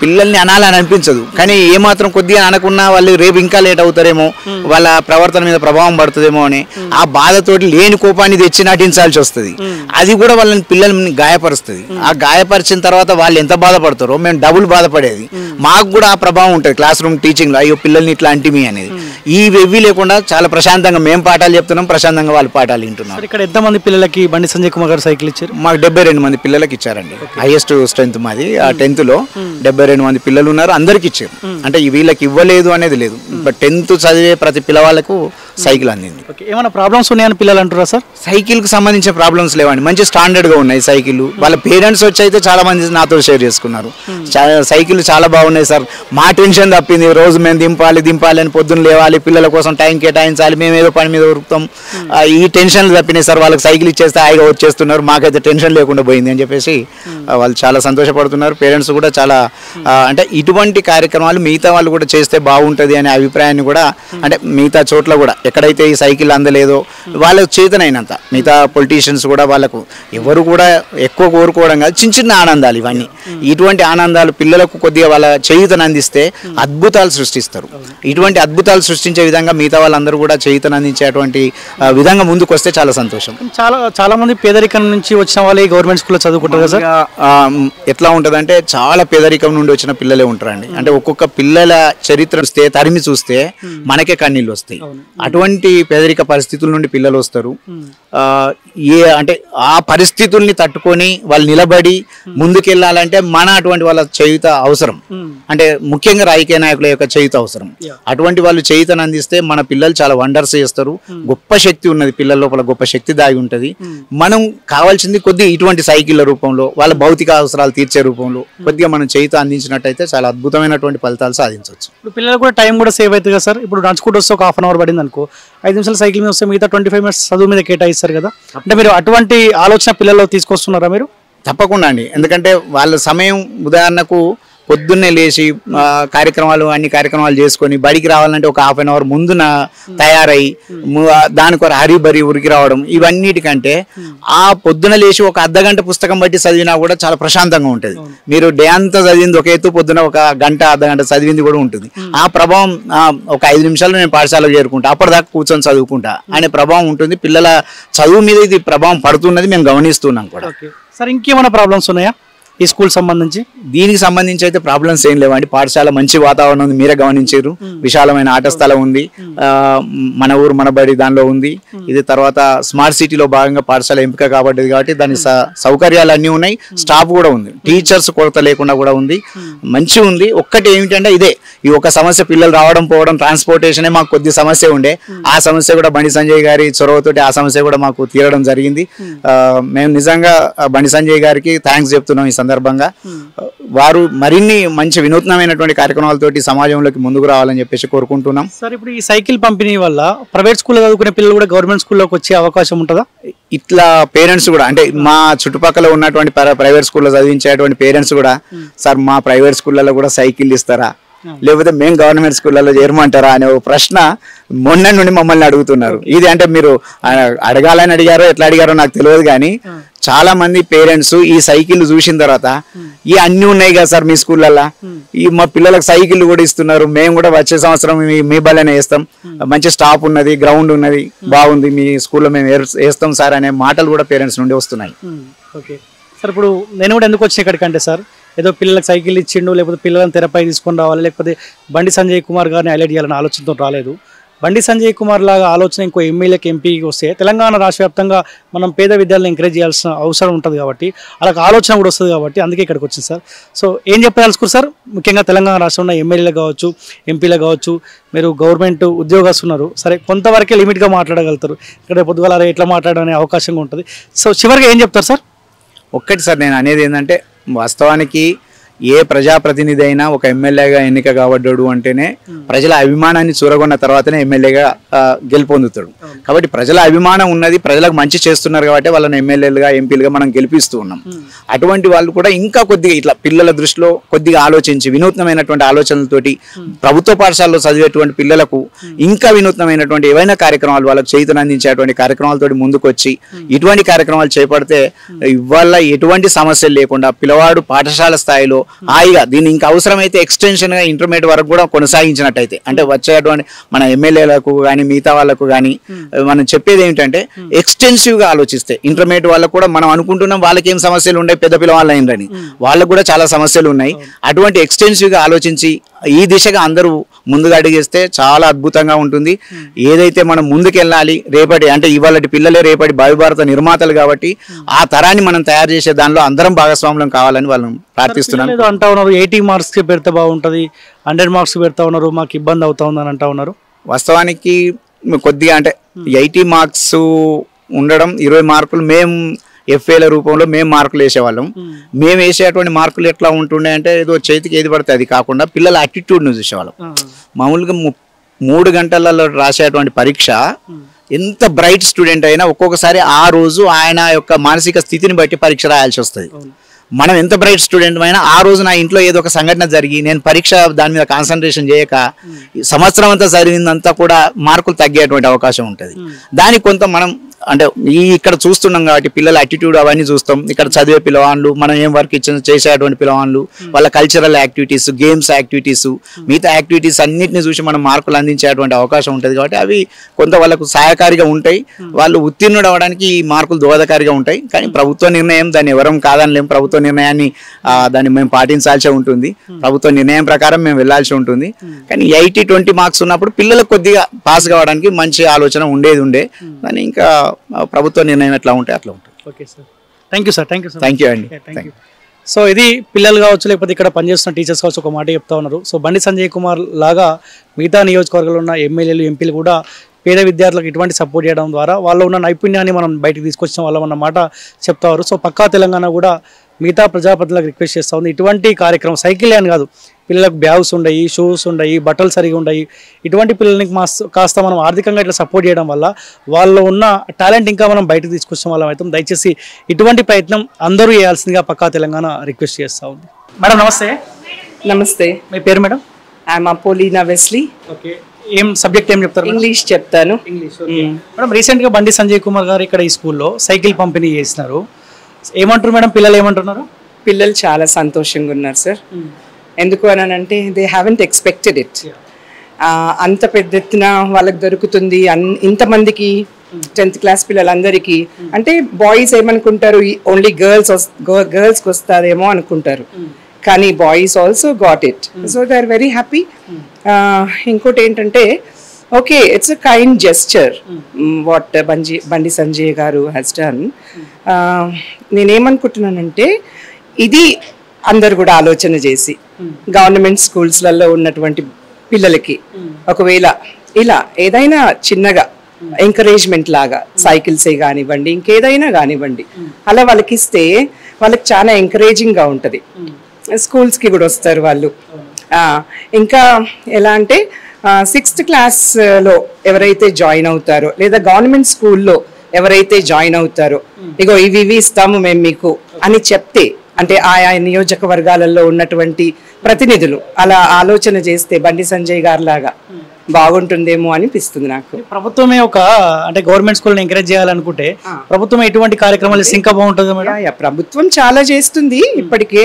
పిల్లల్ని అనాలని అనిపించదు. కానీ ఏమాత్రం కొద్దిగా అనకున్నా వాళ్ళు రేపు ఇంకా లేట్ అవుతారేమో, వాళ్ళ ప్రవర్తన మీద ప్రభావం పడుతుందేమో అని ఆ బాధతోటి లేని కోపాన్ని తెచ్చి నటించాల్సి వస్తుంది. అది కూడా వాళ్ళని పిల్లల్ని గాయపరుస్తుంది. ఆ గాయపరిచిన తర్వాత వాళ్ళు ఎంత బాధపడతారో మేము డబుల్ బాధపడేది. మాకు కూడా ఆ ప్రభావం ఉంటుంది క్లాస్ రూమ్ టీచింగ్ లో, అయ్యో పిల్లల్ని ఇట్లా అంటిమి అనేది. ఈ వెవ్వి లేకుండా చాలా ప్రశాంతంగా మేము పాఠాలు చెప్తున్నాం, ప్రశాంతంగా వాళ్ళు పాఠాలు వింటున్నారు. ఇక్కడ ఎంతమంది పిల్లలకి బండి సంజయ్ కుమార్ గారు సైకిల్ ఇచ్చారు? మాకు 72 మంది పిల్లలకి ఇచ్చారండి. హైయెస్ట్ స్ట్రెంత్ మాది. ఆ 10th లో 72 మంది పిల్లలు ఉన్నారు, అందరికి ఇచ్చారు. అంటే వీళ్ళకి ఇవ్వలేదు అనేది లేదు, బట్ 10th చదివే ప్రతి పిల్లవాళ్ళకు సైకిల్ అందింది. ఏమైనా ప్రాబ్లమ్స్ ఉన్నాయని పిల్లలు అంటారా సార్? సైకిల్ కి సంబంధించిన ప్రాబ్లమ్స్ లేవండి, మంచి స్టాండర్డ్ గా ఉన్నాయి సైకిల్. వాళ్ళ పేరెంట్స్ వచ్చి అయితే చాలా మంది నాతో షేర్ చేసుకున్నారు, సైకిల్ చాలా బాగున్నాయి సార్, మా టెన్షన్ తప్పింది, రోజు మేము దింపాలి అని పొద్దున్న లేవాలి చేయాలి, పిల్లల కోసం టైం కేటాయించాలి, మేము ఏదో పని మీద ఉరుకుతాం, ఈ టెన్షన్లు తప్పినాయి సార్. వాళ్ళకి సైకిల్ ఇచ్చేస్తే హాయిగా వచ్చేస్తున్నారు, మాకైతే టెన్షన్ లేకుండా పోయింది అని చెప్పేసి వాళ్ళు చాలా సంతోషపడుతున్నారు. పేరెంట్స్ కూడా చాలా అంటే ఇటువంటి కార్యక్రమాలు మిగతా వాళ్ళు కూడా చేస్తే బాగుంటుంది అనే అభిప్రాయాన్ని కూడా, అంటే మిగతా చోట్ల కూడా ఎక్కడైతే ఈ సైకిల్ అందలేదో వాళ్ళకు చేతనైనంత, మిగతా పొలిటీషియన్స్ కూడా వాళ్ళకు ఎవరు కూడా ఎక్కువ కోరుకోవడం కాదు, చిన్న చిన్న ఆనందాలు ఇవన్నీ. ఇటువంటి ఆనందాలు పిల్లలకు కొద్దిగా వాళ్ళ చేయుతను అందిస్తే అద్భుతాలు సృష్టిస్తారు. ఇటువంటి అద్భుతాలు సృష్టించే విధంగా మిగతా వాళ్ళందరూ కూడా చేయుతను అందించేటువంటి విధంగా ముందుకు వస్తే చాలా సంతోషం. చాలా మంది పేదరికం నుంచి వచ్చిన వాళ్ళే గవర్నమెంట్ స్కూల్లో చదువుకుంటారు కదా సార్. ఎట్లా ఉంటుందంటే చాలా పేదరికం నుండి వచ్చిన పిల్లలే ఉంటారండి. అంటే ఒక్కొక్క పిల్లల చరిత్ర చూస్తే, తరిమి చూస్తే మనకే కన్నీళ్ళు వస్తాయి. అటువంటి పేదరిక పరిస్థితుల నుండి పిల్లలు వస్తారు. అంటే ఆ పరిస్థితుల్ని తట్టుకొని వాళ్ళు నిలబడి ముందుకెళ్ళాలంటే మన అటువంటి వాళ్ళ చేయుత అవసరం. అంటే ముఖ్యంగా రాజకీయ నాయకుల యొక్క చేయుత అవసరం. అటువంటి వాళ్ళు చేయుతను అందిస్తే మన పిల్లలు చాలా వండర్స్ చేస్తారు. గొప్ప శక్తి ఉన్నది పిల్లల లోపల, గొప్ప శక్తి దాగి ఉంటుంది. మనం కావాల్సింది కొద్దిగా ఇటువంటి సైకిళ్ళ రూపంలో, వాళ్ళ భౌతిక అవసరాలు తీర్చే రూపంలో కొద్దిగా మనం చేయుత అందించినట్టయితే చాలా అద్భుతమైనటువంటి ఫలితాలు సాధించవచ్చు. ఇప్పుడు పిల్లలు కూడా టైం కూడా సేవ్ అవుతుంది కదా సార్. ఇప్పుడు నడుచుకుంటూ వస్తే ఒక హాఫ్ అన్ అవర్ పడింది అనుకో, 5 నిమిషాలు సైకిల్ మీద వస్తే మిగతా 25 మినిట్స్ చదువు మీద కేటాయిస్తారు కదా. అంటే మీరు అటువంటి ఆలోచన పిల్లల్లో తీసుకొస్తున్నారా మీరు? తప్పకుండా అండి. ఎందుకంటే వాళ్ళ సమయం, ఉదాహరణకు పొద్దున్నే లేచి అన్ని కార్యక్రమాలు చేసుకొని బడికి రావాలంటే ఒక హాఫ్ అన్ అవర్ ముందున తయారై దానికి ఒక హరిబరి ఉరికి రావడం, ఇవన్నిటికంటే ఆ పొద్దున లేచి ఒక అర్ధగంట పుస్తకం బట్టి చదివినా కూడా చాలా ప్రశాంతంగా ఉంటుంది. మీరు డే అంతా చదివింది ఒక ఎత్తు, పొద్దున ఒక గంట అర్ధగంట చదివింది కూడా ఉంటుంది. ఆ ప్రభావం ఒక 5 నిమిషాలు నేను పాఠశాలకు చేరుకుంటా, అప్పటిదాకా కూర్చొని చదువుకుంటా అనే ప్రభావం ఉంటుంది. పిల్లల చదువు మీద ఇది ప్రభావం పడుతున్నది మేము గమనిస్తున్నాం కూడా. సార్ ఇంకేమైనా ప్రాబ్లమ్స్ ఉన్నాయా ఈ స్కూల్ సంబంధించి? దీనికి సంబంధించి అయితే ప్రాబ్లమ్స్ ఏం లేవండి. పాఠశాల మంచి వాతావరణం ఉంది, మీరే గమనించారు. విశాలమైన ఆట స్థలం ఉంది, మన ఊరు మన బడి దానిలో ఉంది. ఇది తర్వాత స్మార్ట్ సిటీలో భాగంగా పాఠశాల ఎంపిక కాబట్టింది కాబట్టి దాని సౌకర్యాలు అన్నీ ఉన్నాయి, స్టాఫ్ కూడా ఉంది, టీచర్స్ కొరత లేకుండా కూడా ఉంది, మంచి ఉంది. ఒక్కటి ఏమిటంటే ఇదే, ఈ ఒక సమస్య పిల్లలు రావడం పోవడం, ట్రాన్స్పోర్టేషనే మాకు కొద్ది సమస్య ఉండే. ఆ సమస్య కూడా బండి సంజయ్ గారి చొరవతోటి ఆ సమస్య కూడా మాకు తీరడం జరిగింది. మేము నిజంగా బండి సంజయ్ గారికి థ్యాంక్స్ చెప్తున్నాం ఈ సందర్భంగా. వారు మరిన్ని మంచి వినూత్నమైనటువంటి కార్యక్రమాలతోటి సమాజంలోకి ముందుకు రావాలని చెప్పేసి కోరుకుంటున్నాం. సార్ ఇప్పుడు ఈ సైకిల్ పంపిణీ వల్ల ప్రైవేట్ స్కూల్లో చదువుకునే పిల్లలు కూడా గవర్నమెంట్ స్కూల్లోకి వచ్చే అవకాశం ఉంటుందా? ఇట్లా పేరెంట్స్ కూడా, అంటే మా చుట్టుపక్కల ఉన్నటువంటి ప్రైవేట్ స్కూల్లో చదివించేటువంటి పేరెంట్స్ కూడా, సార్ మా ప్రైవేట్ స్కూళ్ళలో కూడా సైకిల్ ఇస్తారా, లేకపోతే మేము గవర్నమెంట్ స్కూళ్ళలో చేరమంటారా అనే ఒక ప్రశ్న మొన్న నుండి మమ్మల్ని అడుగుతున్నారు. ఇది అంటే మీరు అడగాలని అడిగారో ఎట్లా అడిగారో నాకు తెలియదు, కానీ చాలా మంది పేరెంట్స్ ఈ సైకిల్ చూసిన తర్వాత ఈ అన్ని ఉన్నాయి కదా సార్ మీ స్కూళ్ళల్లో, ఈ మా పిల్లలకు సైకిల్ కూడా ఇస్తున్నారు, మేము కూడా వచ్చే సంవత్సరం మీ బల్లనే వేస్తాం, మంచి స్టాఫ్ ఉన్నది, గ్రౌండ్ ఉన్నది, బాగుంది, మీ స్కూల్లో మేము వేస్తాం సార్ అనే మాటలు కూడా పేరెంట్స్ నుండి వస్తున్నాయి. ఓకే సార్, ఇప్పుడు నేను కూడా ఎందుకు వచ్చాను ఇక్కడికంటే సార్, ఏదో పిల్లలకు సైకిల్ ఇచ్చిండు, లేకపోతే పిల్లలను తెరపై తీసుకొని రావాలి, లేకపోతే బండి సంజయ్ కుమార్ గారిని హైలైట్ చేయాలని ఆలోచనతో రాలేదు. బండి సంజయ్ కుమార్ లాగా ఆలోచన ఇంకో ఎమ్మెల్యేకి, ఎంపీకి వస్తే తెలంగాణ రాష్ట్ర వ్యాప్తంగా మనం పేద విద్యార్థులను ఎంకరేజ్ చేయాల్సిన అవసరం ఉంటుంది కాబట్టి, అలాగ ఆలోచన కూడా వస్తుంది కాబట్టి అందుకే ఇక్కడికి వచ్చింది సార్. సో ఏం చెప్పదలుచుకోరు సార్, ముఖ్యంగా తెలంగాణ రాష్ట్రంలో ఎమ్మెల్యేలు కావచ్చు, ఎంపీలు కావచ్చు, మీరు గవర్నమెంట్ ఉద్యోగస్తున్నారు, సరే కొంతవరకే లిమిట్గా మాట్లాడగలుగుతారు, ఇక్కడ పొద్దుగాల ఎట్లా మాట్లాడనే అవకాశంగా ఉంటుంది. సో చివరిగా ఏం చెప్తారు సార్? ఒక్కటి సార్ నేను అనేది ఏంటంటే, వాస్తవానికి ఏ ప్రజాప్రతినిధి అయినా ఒక ఎమ్మెల్యేగా ఎన్నిక కాబడ్డాడు అంటేనే ప్రజల అభిమానాన్ని చూరగొన్న తర్వాతనే ఎమ్మెల్యేగా గెలుపొందుతాడు. కాబట్టి ప్రజల అభిమానం ఉన్నది, ప్రజలకు మంచి చేస్తున్నారు కాబట్టి వాళ్ళని ఎమ్మెల్యేలుగా, ఎంపీలుగా మనం గెలిపిస్తూ ఉన్నాం. అటువంటి వాళ్ళు కూడా ఇంకా కొద్దిగా ఇట్లా పిల్లల దృష్టిలో కొద్దిగా ఆలోచించి వినూత్నమైనటువంటి ఆలోచనలతోటి ప్రభుత్వ పాఠశాలలో చదివేటువంటి పిల్లలకు ఇంకా వినూత్నమైనటువంటి ఏవైనా కార్యక్రమాలు, వాళ్ళకు చేతులు అందించేటువంటి కార్యక్రమాలతోటి ముందుకొచ్చి ఇటువంటి కార్యక్రమాలు చేపడితే ఇవాళ ఎటువంటి సమస్యలు లేకుండా పిల్లవాడు పాఠశాల స్థాయిలో హాయిగా దీన్ని ఇంకా అవసరమైతే ఎక్స్టెన్షన్గా ఇంటర్మీడియట్ వరకు కూడా కొనసాగించినట్టయితే, అంటే వచ్చేటువంటి మన ఎమ్మెల్యేలకు కానీ మిగతా వాళ్ళకు కానీ మనం చెప్పేది ఏమిటంటే ఎక్స్టెన్సివ్గా ఆలోచిస్తే, ఇంటర్మీడియట్ వాళ్ళకు కూడా మనం అనుకుంటున్నాం వాళ్ళకి ఏం సమస్యలు ఉన్నాయి, పెద్ద పిల్లవాళ్ళు అయినరని, వాళ్ళకు కూడా చాలా సమస్యలు ఉన్నాయి. అటువంటి ఎక్స్టెన్సివ్గా ఆలోచించి ఈ దిశగా అందరూ ముందుగా అడిగేస్తే చాలా అద్భుతంగా ఉంటుంది. ఏదైతే మనం ముందుకెళ్ళాలి, రేపటి అంటే ఇవాళ పిల్లలే రేపటి భావిభారత నిర్మాతలు కాబట్టి ఆ తరాన్ని మనం తయారు చేసే దానిలో అందరం భాగస్వామ్యం కావాలని వాళ్ళని ప్రార్థిస్తున్నాను. అంటా ఉన్నారు 80 మార్క్స్కి పెడితే బాగుంటుంది, 100 మార్క్స్ పెడతా ఉన్నారు, మాకు ఇబ్బంది అవుతా ఉందని అంటా ఉన్నారు. వాస్తవానికి కొద్దిగా అంటే 80 మార్క్స్ ఉండడం, 20 మార్కులు మేము ఎఫ్ఏల రూపంలో మేము మార్కులు వేసేవాళ్ళం. మేము వేసేటువంటి మార్కులు ఎట్లా ఉంటుండే అంటే ఏదో చేతికి ఏది పడితే అది కాకుండా పిల్లల యాటిట్యూడ్ను చూసేవాళ్ళం. మామూలుగా 3 గంటలలో రాసేటువంటి పరీక్ష ఎంత బ్రైట్ స్టూడెంట్ అయినా ఒక్కొక్కసారి ఆ రోజు ఆయన యొక్క మానసిక స్థితిని బట్టి పరీక్ష రాయాల్సి వస్తుంది. మనం ఎంత బ్రైట్ స్టూడెంట్ అయినా ఆ రోజు నా ఇంట్లో ఏదో ఒక సంఘటన జరిగి నేను పరీక్ష దాని మీద కాన్సన్ట్రేషన్ చేయక సంవత్సరం అంతా చదివిందంతా కూడా మార్కులు తగ్గేటువంటి అవకాశం ఉంటుంది. దానికి కొంత మనం అంటే ఇక్కడ చూస్తున్నాం కాబట్టి పిల్లల యాటిట్యూడ్ అవన్నీ చూస్తాం. ఇక్కడ చదివే పిల్లవాళ్ళు, మనం ఏం వర్క్ ఇచ్చిన చేసేటువంటి పిల్లవాళ్ళు, వాళ్ళ కల్చరల్ యాక్టివిటీస్, గేమ్స్ యాక్టివిటీస్, మిగతా యాక్టివిటీస్ అన్నింటినీ చూసి మనం మార్కులు అందించేటువంటి అవకాశం ఉంటుంది. కాబట్టి అవి కొంత వాళ్ళకు సహాయకారిగా ఉంటాయి. వాళ్ళు ఉత్తీర్ణుడు అవ్వడానికి ఈ మార్కులు దోహదకారిగా ఉంటాయి. కానీ ప్రభుత్వ నిర్ణయం, దాన్ని ఎవరం కాదనిలేం. ప్రభుత్వ నిర్ణయాన్ని దాన్ని మేము పాటించాల్సి ఉంటుంది. ప్రభుత్వ నిర్ణయం ప్రకారం మేము వెళ్ళాల్సి ఉంటుంది. కానీ 80-20 మార్క్స్ ఉన్నప్పుడు పిల్లలకు కొద్దిగా పాస్ కావడానికి మంచి ఆలోచన ఉండే దాన్ని ఇంకా ప్రభుత్వ నిర్ణయం ఎట్లా ఉంటే అట్లా ఉంటుంది. Okay sir, thank you sir. Thank you అండి. సో ఇది పిల్లలు కావచ్చు, లేకపోతే ఇక్కడ పనిచేస్తున్న టీచర్స్ కావచ్చు ఒక మాట చెప్తా ఉన్నారు. సో బండి సంజయ్ కుమార్ లాగా మిగతా నియోజకవర్గాల్లో ఉన్న ఎమ్మెల్యేలు, ఎంపీలు కూడా పేద విద్యార్థులకు ఇటువంటి సపోర్ట్ చేయడం ద్వారా వాళ్ళ ఉన్న నైపుణ్యాన్ని మనం బయటకు తీసుకొచ్చిన వాళ్ళం అన్నమాట చెప్తారు. సో పక్కా తెలంగాణ కూడా మిగతా ప్రజాప్రతినిధులకు రిక్వెస్ట్ చేస్తూ ఉంది, ఇటువంటి కార్యక్రమం సైకిల్ అని కాదు, పిల్లలకు బ్యాగ్స్ ఉండయి, షూస్ ఉండయి, బట్టలు సరిగా ఉండయి, ఇటువంటి పిల్లల్ని కాస్త మనం ఆర్థికంగా ఇట్లా సపోర్ట్ చేయడం వల్ల వాళ్ళు ఉన్న టాలెంట్ ఇంకా మనం బయటకు తీసుకొచ్చిన వాళ్ళం అవుతాం. దయచేసి ఇటువంటి ప్రయత్నం అందరూ చేయాల్సిందిగా పక్కా తెలంగాణ రిక్వెస్ట్ చేస్తూ ఉంది. మేడం నమస్తే. నమస్తే. మీ పేరు madam? I'm Apolina Wesley. Okay, ఏం సబ్జెక్ట్ ఏం చెప్తారు? ఇంగ్లీష్ చెప్తాను. ఇంగ్లీష్. మేడం రీసెంట్గా బండి సంజయ్ కుమార్ గారు ఇక్కడ ఈ స్కూల్లో సైకిల్ పంపిణీ చేసినారు. ఏమంటారు మేడం, పిల్లలు ఏమంటున్నారు? పిల్లలు చాలా సంతోషంగా ఉన్నారు సార్. ఎందుకు అనంటే దే హ్యావెంట్ ఎక్స్పెక్టెడ్ ఇట్. అంత పెద్ద ఎత్తున వాళ్ళకి దొరుకుతుంది ఇంతమందికి 10th క్లాస్ పిల్లలందరికీ. అంటే బాయ్స్ ఏమనుకుంటారు, ఓన్లీ గర్ల్స్కి వస్తారేమో అనుకుంటారు, కానీ boys also got it. So they are very happy. ఇంకోటి ఏంటంటే okay, it's a kind gesture what Bandi Sanjay గారు హ్యాస్ డన్. నేనేమనుకుంటున్నానంటే ఇది అందరు కూడా ఆలోచన చేసి గవర్నమెంట్ స్కూల్స్లలో ఉన్నటువంటి పిల్లలకి ఒకవేళ ఇలా ఏదైనా చిన్నగా ఎంకరేజ్మెంట్ లాగా సైకిల్సే కానివ్వండి, ఇంకేదైనా కానివ్వండి, అలా వాళ్ళకి ఇస్తే వాళ్ళకి చాలా ఎంకరేజింగ్గా ఉంటుంది. స్కూల్స్కి కూడా వస్తారు వాళ్ళు. ఇంకా ఎలా అంటే 6th క్లాస్లో ఎవరైతే జాయిన్ అవుతారో లేదా గవర్నమెంట్ స్కూల్లో ఎవరైతే జాయిన్ అవుతారో, ఇగో ఇవి ఇస్తాము మేము మీకు అని చెప్తే, అంటే ఆయా నియోజకవర్గాలలో ఉన్నటువంటి ప్రతినిధులు అలా ఆలోచన చేస్తే బండి సంజయ్ గారు లాగా బాగుంటుందేమో అనిపిస్తుంది నాకు. ప్రభుత్వమే ఒక అంటే గవర్నమెంట్ స్కూల్ని ఎంకరేజ్ చేయాలనుకుంటే ప్రభుత్వం ఎటువంటి కార్యక్రమాలు ఇంకా బాగుంటుంది మేడం? ప్రభుత్వం చాలా చేస్తుంది ఇప్పటికే.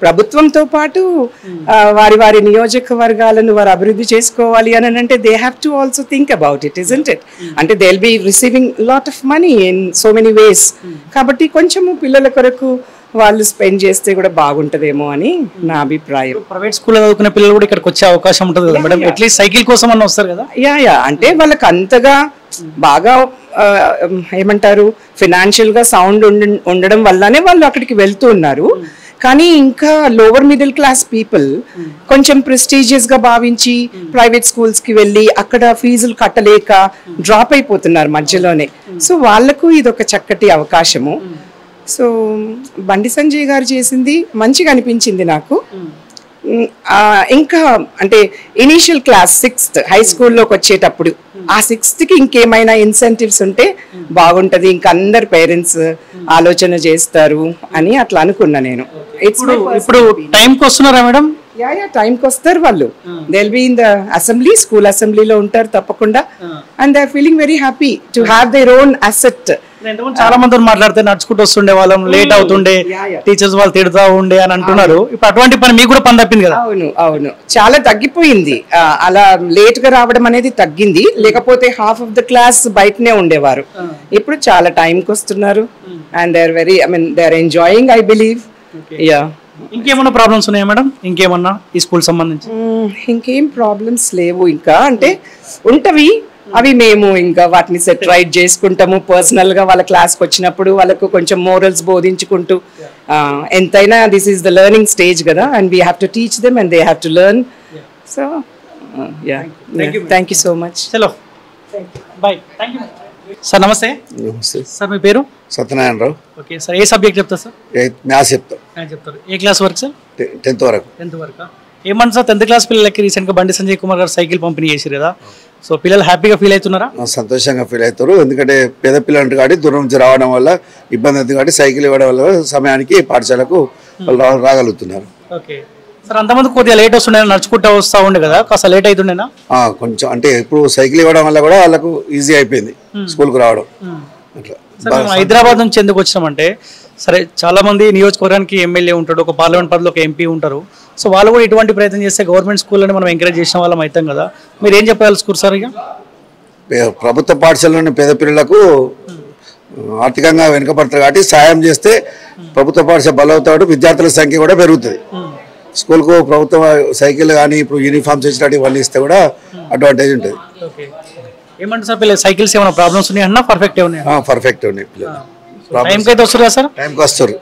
ప్రభుత్వంతో పాటు వారి వారి నియోజకవర్గాలను వారు అభివృద్ధి చేసుకోవాలి అని అంటే they have to also think about it, isn't it? అంటే they will be receiving lot of money in so many ways. కాబట్టి కొంచెము పిల్లల కొరకు వాళ్ళు స్పెండ్ చేస్తే కూడా బాగుంటదేమో అని నా అభిప్రాయం. ప్రైవేట్ స్కూల్లో చదువుకునే పిల్లలు కూడా ఇక్కడికి వచ్చే అవకాశం ఉంటుంది కదా మేడం, అట్లీస్ట్ సైకిల్ కోసం అన్న వస్తారు కదా? అంటే వాళ్ళకి అంతగా బాగా ఏమంటారు ఫినాన్షియల్గా సౌండ్ ఉండడం వల్లనే వాళ్ళు అక్కడికి వెళ్తూ ఉన్నారు. కానీ ఇంకా లోవర్ మిడిల్ క్లాస్ పీపుల్ కొంచెం ప్రెస్టీజియస్గా భావించి ప్రైవేట్ స్కూల్స్కి వెళ్ళి అక్కడ ఫీజులు కట్టలేక డ్రాప్ అయిపోతున్నారు మధ్యలోనే. సో వాళ్లకు ఇది ఒక చక్కటి అవకాశము. సో బండి సంజయ్ గారు చేసింది మంచిగా అనిపించింది నాకు. ఇంకా అంటే ఇనీషియల్ క్లాస్ 6th హై స్కూల్లోకి వచ్చేటప్పుడు ఆ 6th ఇంకేమైనా ఇన్సెంటివ్స్ ఉంటే బాగుంటది, ఇంకా అందరు పేరెంట్స్ ఆలోచన చేస్తారు అని అట్లా అనుకున్నా నేను. ఇప్పుడు టైంకి వస్తున్నారా మేడం? టైంకి వస్తారు వాళ్ళు. They will be in the assembly, school అసెంబ్లీలో ఉంటారు తప్పకుండా. And they are feeling very happy to have their own asset. చాలా మంది మాట్లాడితే నడుచుకుంటూ వస్తుండే వాళ్ళం, లేట్ అవుతుండే, టీచర్స్ వాళ్ళు తిడుతూ ఉండే అని అంటున్నారు. ఇప్పుడు అటువంటి పని మీకు కూడా పని తప్పింది కదా? అవును అవును, చాలా తగ్గిపోయింది. అలా లేట్ గా రావడం అనేది తగ్గింది. లేకపోతే హాఫ్ ఆఫ్ ద క్లాస్ బయటనే ఉండేవారు. ఇప్పుడు చాలా టైంకి వస్తున్నారు. And they are very they are enjoying, I believe. ఇంకేమన్నా ప్రాబ్లమ్స్ ఉన్నాయా మేడం? ఇంకేమన్నా ఈ స్కూల్ సంబంధించి? ఇంకేం ప్రాబ్లమ్స్ లేవు. ఇంకా అంటే ఉంటవి, అవి మేము ఇంకా వాటిని సెట్ రైట్ చేసుకుంటాము. పర్సనల్ గా వాళ్ళ క్లాస్కి వచ్చినప్పుడు వాళ్ళకు కొంచెం మోరల్స్ బోధించుకుంటూ, ఎంతైనా this is the learning stage కదా, and we have to teach them and they have to learn. So thank you so much. చలో బాయ్. Thank you sir. నమస్తే. నమస్తే సార్, మీ పేరు? సత్యనారాయణరావు. ఓకే సార్, ఏ సబ్జెక్ట్ చెప్తారు సార్? మ్యాథ్స్ చెప్తారు. చెప్తారు. ఏ క్లాస్ వరకు సార్? 10th వరకు. 10th వరకు. ఏమన్నా సార్ 10th క్లాస్ పిల్లలకి రీసెంట్గా బండి సంజయ్ కుమార్ గారు సైకిల్ పంపిణీ చేశారు కదా, సో పిల్లలు హ్యాపీగా ఫీల్ అవుతున్నారా? సంతోషంగా ఫీల్ అవుతారు. ఎందుకంటే పేద పిల్లలు కాబట్టి దూరం నుంచి రావడం వల్ల ఇబ్బంది అవుతుంది కాబట్టి సైకిల్ ఇవ్వడం వల్ల సమయానికి పాఠశాలకు వాళ్ళు రాగలుగుతున్నారు. ఓకే సార్, అంతమంది కొద్దిగా లేట్ వస్తుండే, నడుచుకుంటూ వస్తూ ఉండే కదా, కాస్త లేట్ అవుతుండేనా? కొంచెం అంటే ఇప్పుడు సైకిల్ ఇవ్వడం వల్ల కూడా వాళ్ళకు ఈజీ అయిపోయింది స్కూల్కి రావడం. అట్లా హైదరాబాద్ నుంచి ఎందుకు వచ్చినామంటే, సరే చాలా మంది నియోజకవర్గానికి ఎమ్మెల్యే ఉంటాడు, ఒక పార్లమెంట్ పరిధిలో ఒక ఎంపీ ఉంటారు, సో వాళ్ళు కూడా ఇటువంటి ప్రయత్నం చేస్తే గవర్నమెంట్ స్కూల్ని మనం ఎంకరేజ్ చేసిన వాళ్ళం అవుతాం కదా, మీరు ఏం చెప్పగలుగుతారు సార్? ఇక ప్రభుత్వ పాఠశాలలోని పేద పిల్లలకు ఆర్థికంగా వెనుకబడతారు కాబట్టి సాయం చేస్తే ప్రభుత్వ పాఠశాల బలవుతాడు, విద్యార్థుల సంఖ్య కూడా పెరుగుతుంది. స్కూల్కు ప్రభుత్వ సైకిల్ కానీ ఇప్పుడు యూనిఫామ్స్ ఇచ్చినట్టు ఇవన్నీ ఇస్తే కూడా అడ్వాంటేజ్ ఉంటుంది. ఏమంటారు సార్, పిల్లలు సైకిల్స్ ఏమైనా ప్రాబ్లమ్స్ ఉన్నాయన్నా పర్ఫెక్ట్ ఉన్నాయి? పర్ఫెక్ట్ ఉన్నాయి. టైంకి అయితే వస్తారు కదా సార్? టైంకి వస్తారు.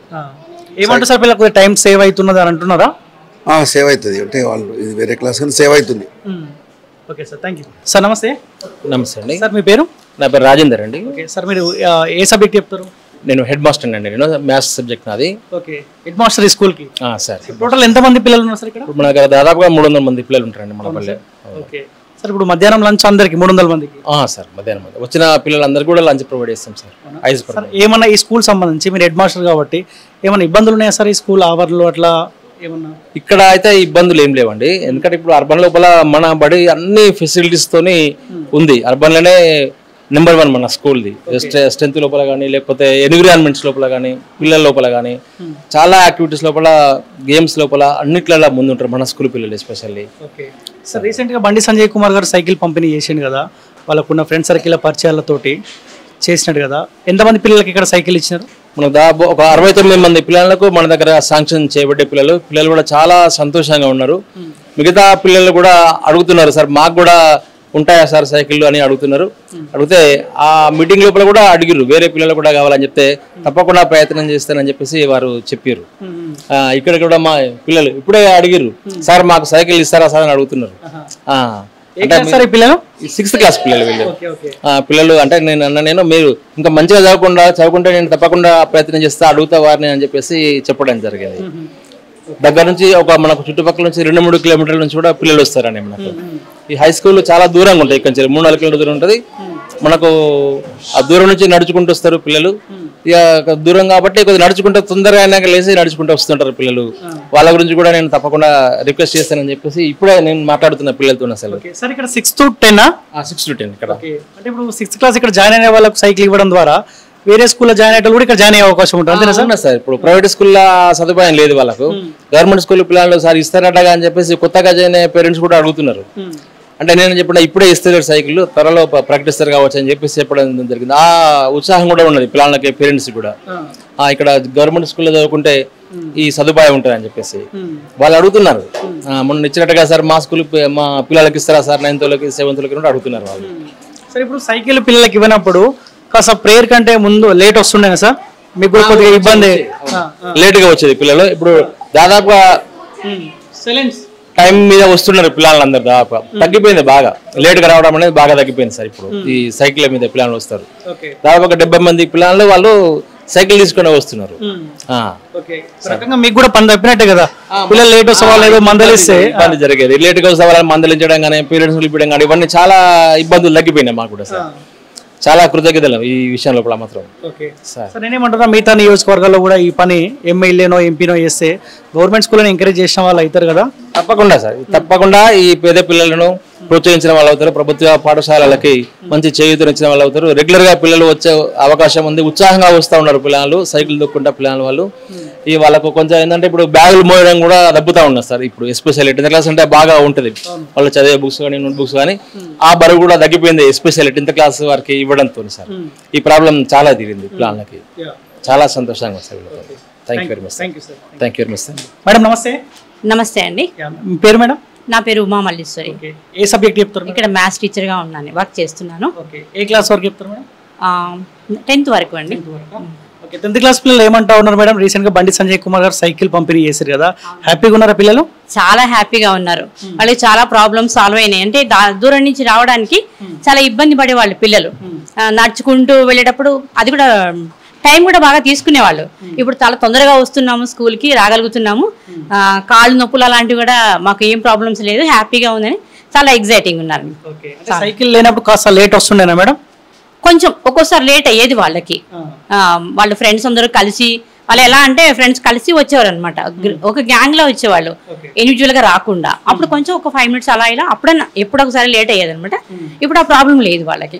ఏమంటారు సార్, పిల్లలకు టైం సేవ్ అవుతున్నది అని అంటున్నారా? సేవ్ అవుతుంది అంటే వాళ్ళు ఇది వేరే క్లాస్ కానీ సేవ్ అవుతుంది. Okay sir, thank you sir. నమస్తే. నమస్తే అండి. సార్ మీ పేరు? నా పేరు రాజేందర్ అండి. ఓకే సార్, మీరు ఏ సబ్జెక్ట్ చెప్తారు? నేను హెడ్ మాస్టర్ అండి. నేను మ్యాథ్స్ సబ్జెక్ట్ నాది. ఓకే, హెడ్ మాస్టర్ ఈ స్కూల్కి? సార్. టోటల్ ఎంతమంది పిల్లలు ఉన్నారు సార్ ఇక్కడ? మన దగ్గర దాదాపుగా 300 మంది పిల్లలు ఉంటారండి మన పల్లె. ఓకే సార్, ఇప్పుడు మధ్యాహ్నం లంచ్ అందరికి 300 మందికి? సార్, మధ్యాహ్నం వచ్చిన పిల్లలందరికీ కూడా లంచ్ ప్రొవైడ్ చేస్తాం సార్. సార్ ఏమన్నా ఈ స్కూల్ సంబంధించి మీరు హెడ్ మాస్టర్ కాబట్టి ఏమైనా ఇబ్బందులు ఉన్నాయా సార్ ఈ స్కూల్ ఆవర్లు అట్లా ఏమన్నా? ఇక్కడ అయితే ఇబ్బందులు ఏం లేవండి, ఎందుకంటే ఇప్పుడు అర్బన్ లోపల మన బడి అన్ని ఫెసిలిటీస్ తోని ఉంది. అర్బన్ లోనే నెంబర్ 1 మన స్కూల్ది. స్ట్రెంత్ లోపల కానీ లేకపోతే ఎన్విరాన్మెంట్స్ లోపల కానీ పిల్లల లోపల కానీ చాలా యాక్టివిటీస్ లోపల గేమ్స్ లోపల అన్నిట్లలో ముందు ఉంటారు మన స్కూల్ పిల్లలు ఎస్పెషల్లీ. ఓకే సార్, రీసెంట్గా బండి సంజయ్ కుమార్ గారు సైకిల్ పంపిణీ చేసిండు కదా, వాళ్ళకున్న ఫ్రెండ్ సర్కిల్ పరిచయాలతోటి చేసినాడు కదా, ఎంతమంది పిల్లలకి ఇక్కడ సైకిల్ ఇచ్చినారు? మనకు దాదాపు ఒక 69 మంది పిల్లలకు మన దగ్గర శాంక్షన్ చేయబడ్డే పిల్లలు కూడా చాలా సంతోషంగా ఉన్నారు. మిగతా పిల్లలు కూడా అడుగుతున్నారు, సార్ మాకు కూడా ఉంటాయా సార్ సైకిళ్ళు అని అడుగుతున్నారు. అడిగితే ఆ మీటింగ్ లోపల కూడా అడిగిరు, వేరే పిల్లలు కూడా కావాలని చెప్తే తప్పకుండా ప్రయత్నం చేస్తానని చెప్పేసి వారు చెప్పారు. ఇక్కడ కూడా మా పిల్లలు ఇప్పుడే అడిగిరు, సార్ మాకు సైకిల్ ఇస్తారా సార్ అని అడుగుతున్నారు. పిల్లలు 6th క్లాస్ పిల్లలు వీళ్ళు. పిల్లలు అంటే నేను మీరు ఇంకా మంచిగా చదువుకుంటే నేను తప్పకుండా ప్రయత్నం చేస్తా అడుగుతా వారిని అని చెప్పేసి చెప్పడం జరిగింది. దగ్గర నుంచి ఒక మనకు చుట్టుపక్కల నుంచి 2-3 కిలోమీటర్ల నుంచి కూడా పిల్లలు వస్తారండి మనకు. ఈ హై స్కూల్ చాలా దూరంగా ఉంటాయి, ఇక్కడ 3-4 కిలోమీటర్ల దూరం ఉంటుంది మనకు. ఆ దూరం నుంచి నడుచుకుంటూ వస్తారు పిల్లలు. ఇక దూరం కాబట్టి కొద్దిగా నడుచుకుంటూ తొందరగా అయినాక లేచి నడుచుకుంటూ వస్తుంటారు పిల్లలు. వాళ్ళ గురించి కూడా నేను తప్పకుండా రిక్వెస్ట్ చేస్తానని చెప్పేసి ఇప్పుడే నేను మాట్లాడుతున్న పిల్లలతో. అసలు సార్ ఇక్కడ 6 to 10 6 to 10 ఇక్కడ. అంటే ఇప్పుడు 6th క్లాస్ ఇక్కడ జాయిన్ అయిన వాళ్ళకి సైకిల్ ఇవ్వడం ద్వారా వేరే స్కూల్లో జాయిన్ అయ్యేటప్పుడు కూడా ఇక్కడ జాయిన్ అయ్యే అవకాశం ఉంటుంది అంతేనా సార్? ఇప్పుడు ప్రైవేట్ స్కూల్లో సదుపాయం లేదు వాళ్ళకు, గవర్నమెంట్ స్కూల్ పిల్లలు సార్ ఇస్తారటగా అని చెప్పేసి కొత్తగా జాయిన్ అయ్యే పేరెంట్స్ కూడా అడుగుతున్నారు. అంటే నేను చెప్పిన ఇప్పుడే ఇస్తారు సైకిల్, త్వరలో ప్రకటిస్తారు కావచ్చు అని చెప్పేసి చెప్పడం జరిగింది. ఆ ఉత్సాహం కూడా ఉన్నది పిల్లలకి, పేరెంట్స్ కూడా. ఇక్కడ గవర్నమెంట్ స్కూల్లో చదువుకుంటే ఈ సదుపాయం ఉంటుంది అని చెప్పేసి వాళ్ళు అడుగుతున్నారు. మొన్న ఇచ్చినట్టుగా సార్ మా స్కూల్ మా పిల్లలకి ఇస్తారా సార్ 9th వాళ్ళకి 7th వాళ్ళకి కూడా అడుగుతున్నారు వాళ్ళు. సార్ ఇప్పుడు సైకిల్ పిల్లలకి ఇవ్వనప్పుడు కాస్త ప్రేయర్ కంటే ముందు లేట్ వస్తుండే సార్, మీకు కొద్దిగా ఇబ్బంది? లేట్గా వచ్చేది పిల్లలు, ఇప్పుడు దాదాపుగా టైం మీద వస్తున్నారు పిల్లలందరూ. దాదాపుగా తగ్గిపోయింది, బాగా లేట్ గా రావడం అనేది బాగా తగ్గిపోయింది సార్. ఇప్పుడు ఈ సైకిల్ మీద పిల్లలు వస్తారు, దాదాపు 70 మంది పిల్లలు వాళ్ళు సైకిల్ తీసుకుని వస్తున్నారు. మీకు కూడా పని తప్పినట్టే కదా, పిల్లలు లేట్ వస్తే వాళ్ళు ఏదో మందలిస్తే ఇబ్బంది జరిగేది. లేట్ గా వస్తే వాళ్ళని మందలించడం కానీ పేరెంట్స్ పిలిపించడం కానీ ఇవన్నీ చాలా ఇబ్బందులు తగ్గిపోయినాయి మాకు కూడా సార్. చాలా కృతజ్ఞతలు ఈ విషయం లోపల మాత్రం. సార్ నేనేమంటున్నా, మిగతా నియోజకవర్గాల్లో కూడా ఈ పని ఎమ్మెల్యేనో ఎంపీనో చేస్తే గవర్నమెంట్ స్కూల్ని ఎంకరేజ్ చేసిన వాళ్ళు అవుతారు కదా? తప్పకుండా సార్, తప్పకుండా ఈ పేద పిల్లలను ప్రోత్సహించిన వాళ్ళు అవుతారు, ప్రభుత్వ పాఠశాలలకి మంచి చేయూతనిచ్చిన వాళ్ళు అవుతారు. రెగ్యులర్ గా పిల్లలు వచ్చే అవకాశం ఉంది, ఉత్సాహంగా వస్తూ ఉన్నారు పిల్లలు, సైకిల్ దొక్కుంటా పిల్లల వాళ్ళు. ఈ వాళ్ళకు కొంచెం ఏంటంటే ఇప్పుడు బ్యాగులు మోయడం కూడా తగ్గుతూ ఉన్నారు సార్. ఇప్పుడు ఎస్పెషల్లీ 10th క్లాస్ అంటే బాగా ఉంటుంది, వాళ్ళు చదివే బుక్స్ కానీ నోట్ బుక్స్ కానీ ఆ బరువు కూడా తగ్గిపోయింది ఎస్పెషల్లీ 10th క్లాస్ వారికి ఇవ్వడంతో సార్. ఈ ప్రాబ్లం చాలా తీరింది పిల్లలకి, చాలా సంతోషంగా sir. Thank you very much. Thank you very much sir. Madam నమస్తే. నమస్తే అండి. మీ పేరు మేడం? నా పేరు ఉమా మల్లీశ్వరి. ఏ సబ్జెక్ట్ చెప్తారు? ఇక్కడ మ్యాథ్స్ టీచర్గా ఉన్నాను, వర్క్ చేస్తున్నాను. ఏ క్లాస్ వరకు చెప్తారు మేడం? 10th వరకు అండి. 10th క్లాస్ పిల్లలు ఏమంటా ఉన్నారు మేడం? రీసెంట్ గా బండి సంజయ్ కుమార్ గారు సైకిల్ పంపిణీ చేశారు కదా, హ్యాపీగా ఉన్నారా పిల్లలు? చాలా హ్యాపీగా ఉన్నారు. వాళ్ళకి చాలా ప్రాబ్లమ్స్ సాల్వ్ అయినాయి. అంటే దూరం నుంచి రావడానికి చాలా ఇబ్బంది పడేవాళ్ళు పిల్లలు, నడుచుకుంటూ వెళ్ళేటప్పుడు అది కూడా టైం కూడా బాగా తీసుకునేవాళ్ళు. ఇప్పుడు చాలా తొందరగా వస్తున్నాము, స్కూల్కి రాగలుగుతున్నాము. కాళ్ళు నొప్పులు అలాంటివి కూడా మాకు ఏం ప్రాబ్లమ్స్ లేదు, హ్యాపీగా ఉందని చాలా ఎగ్జైటింగ్ ఉన్నారు. సైకిల్ లేనప్పుడు కాస్త లేట్ వస్తుండేనా మేడం? కొంచెం ఒక్కోసారి లేట్ అయ్యేది వాళ్ళకి. వాళ్ళ ఫ్రెండ్స్ అందరూ కలిసి, వాళ్ళు ఎలా అంటే ఫ్రెండ్స్ కలిసి వచ్చేవారు అనమాట, ఒక గ్యాంగ్ లో వచ్చేవాళ్ళు, ఇండివిజువల్ గా రాకుండా. అప్పుడు కొంచెం ఒక 5 minutes అలా ఇలా అప్పుడన్నా ఎప్పుడు ఒకసారి లేట్ అయ్యేది అనమాట. ఇప్పుడు ఆ ప్రాబ్లం లేదు వాళ్ళకి.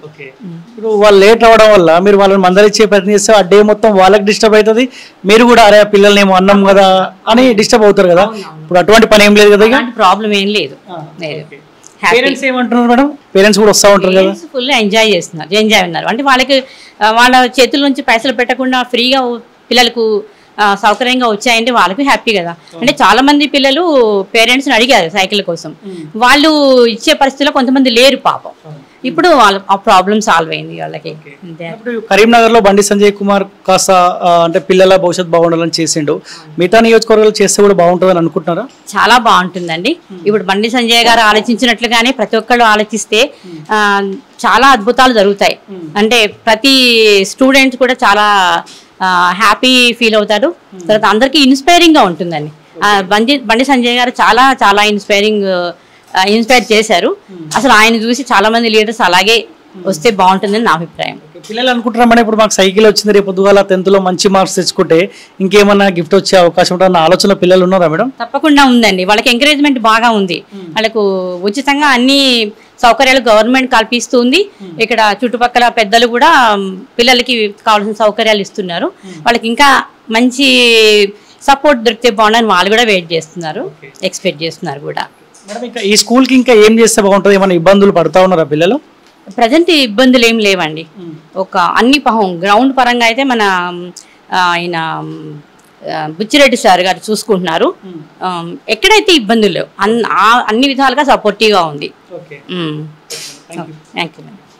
ఇప్పుడు వాళ్ళు లేట్ అవ్వడం వల్ల మీరు వాళ్ళని మందలిచ్చే ప్రయత్నం చేస్తే ఆ డే మొత్తం వాళ్ళకి డిస్టర్బ్ అవుతుంది, మీరు కూడా అరే పిల్లల్ని ఏమో అన్నాం కదా అని డిస్టర్బ్ అవుతారు కదా. ఇప్పుడు అటువంటి పని ఏం లేదు కదా, ప్రాబ్లం ఏం లేదు. పేరెంట్స్ ఏమంటున్నారు మేడం? పేరెంట్స్ కూడా వస్తూ ఉంటారు కదా, ఫుల్ ఎంజాయ్ చేస్తున్నారు, ఎంజాయ్ ఉన్నారు. అంటే వాళ్ళకి వాళ్ళ చేతుల నుంచి పైసలు పెట్టకుండా ఫ్రీగా పిల్లలకు సౌకర్యంగా వచ్చాయంటే వాళ్ళకి హ్యాపీ కదా. అంటే చాలా మంది పిల్లలు పేరెంట్స్ని అడిగారు సైకిల్ కోసం, వాళ్ళు ఇచ్చే పరిస్థితిలో కొంతమంది లేరు పాపం. ఇప్పుడు ఆ ప్రాబ్లం సాల్వ్ అయింది వాళ్ళకి. కరీంనగర్ లో బండి సంజయ్ కుమార్ కాస్త అంటే పిల్లల భవిష్యత్తు బాగుండాలని చేసిండు, మిగతా నియోజకవర్గాలు చేస్తే కూడా బాగుంటుందని అనుకుంటున్నారా? చాలా బాగుంటుందండి. ఇప్పుడు బండి సంజయ్ గారు ఆలోచించినట్లుగానే ప్రతి ఒక్కళ్ళు ఆలోచిస్తే చాలా అద్భుతాలు జరుగుతాయి. అంటే ప్రతి స్టూడెంట్ కూడా చాలా హ్యాపీ ఫీల్ అవుతాడు. తర్వాత అందరికీ ఇన్స్పైరింగ్గా ఉంటుందండి. బండి సంజయ్ గారు చాలా చాలా ఇన్స్పైర్ చేశారు. అసలు ఆయన చూసి చాలా మంది లీడర్స్ అలాగే వస్తే బాగుంటుందని నా అభిప్రాయం. పిల్లలు అనుకుంటున్నామని ఇప్పుడు మాకు సైకిల్ వచ్చింది, రేపు పొద్దుగాల 10th లో మంచి మార్క్స్ తెచ్చుకుంటే ఇంకేమన్నా గిఫ్ట్ వచ్చే అవకాశం ఉంటుందన్న ఆలోచన పిల్లలు ఉన్నారా మేడం? తప్పకుండా ఉందండి. వాళ్ళకి ఎంకరేజ్మెంట్ బాగా ఉంది. వాళ్ళకు ఉచితంగా అన్ని సౌకర్యాలు గవర్నమెంట్ కల్పిస్తుంది. ఇక్కడ చుట్టుపక్కల పెద్దలు కూడా పిల్లలకి కావాల్సిన సౌకర్యాలు ఇస్తున్నారు. వాళ్ళకి ఇంకా మంచి సపోర్ట్ దొరికితే బాగుండని వాళ్ళు కూడా వెయిట్ చేస్తున్నారు, ఎక్స్పెక్ట్ చేస్తున్నారు కూడా. మేడం ఇంకా ఈ స్కూల్కి ఇంకా ఏం చేస్తే బాగుంటుంది? ఏమైనా ఇబ్బందులు పడతా ఉన్నారా పిల్లలు? ప్రజెంట్ ఇబ్బందులు ఏం లేవండి. ఒక అన్ని గ్రౌండ్ పరంగా అయితే మన ఆయన బుచ్చిరెడ్డి సార్ గారు చూసుకుంటున్నారు. ఎక్కడైతే ఇబ్బందులు లేవు, అన్ని విధాలుగా సపోర్టివ్గా ఉంది. Thank you.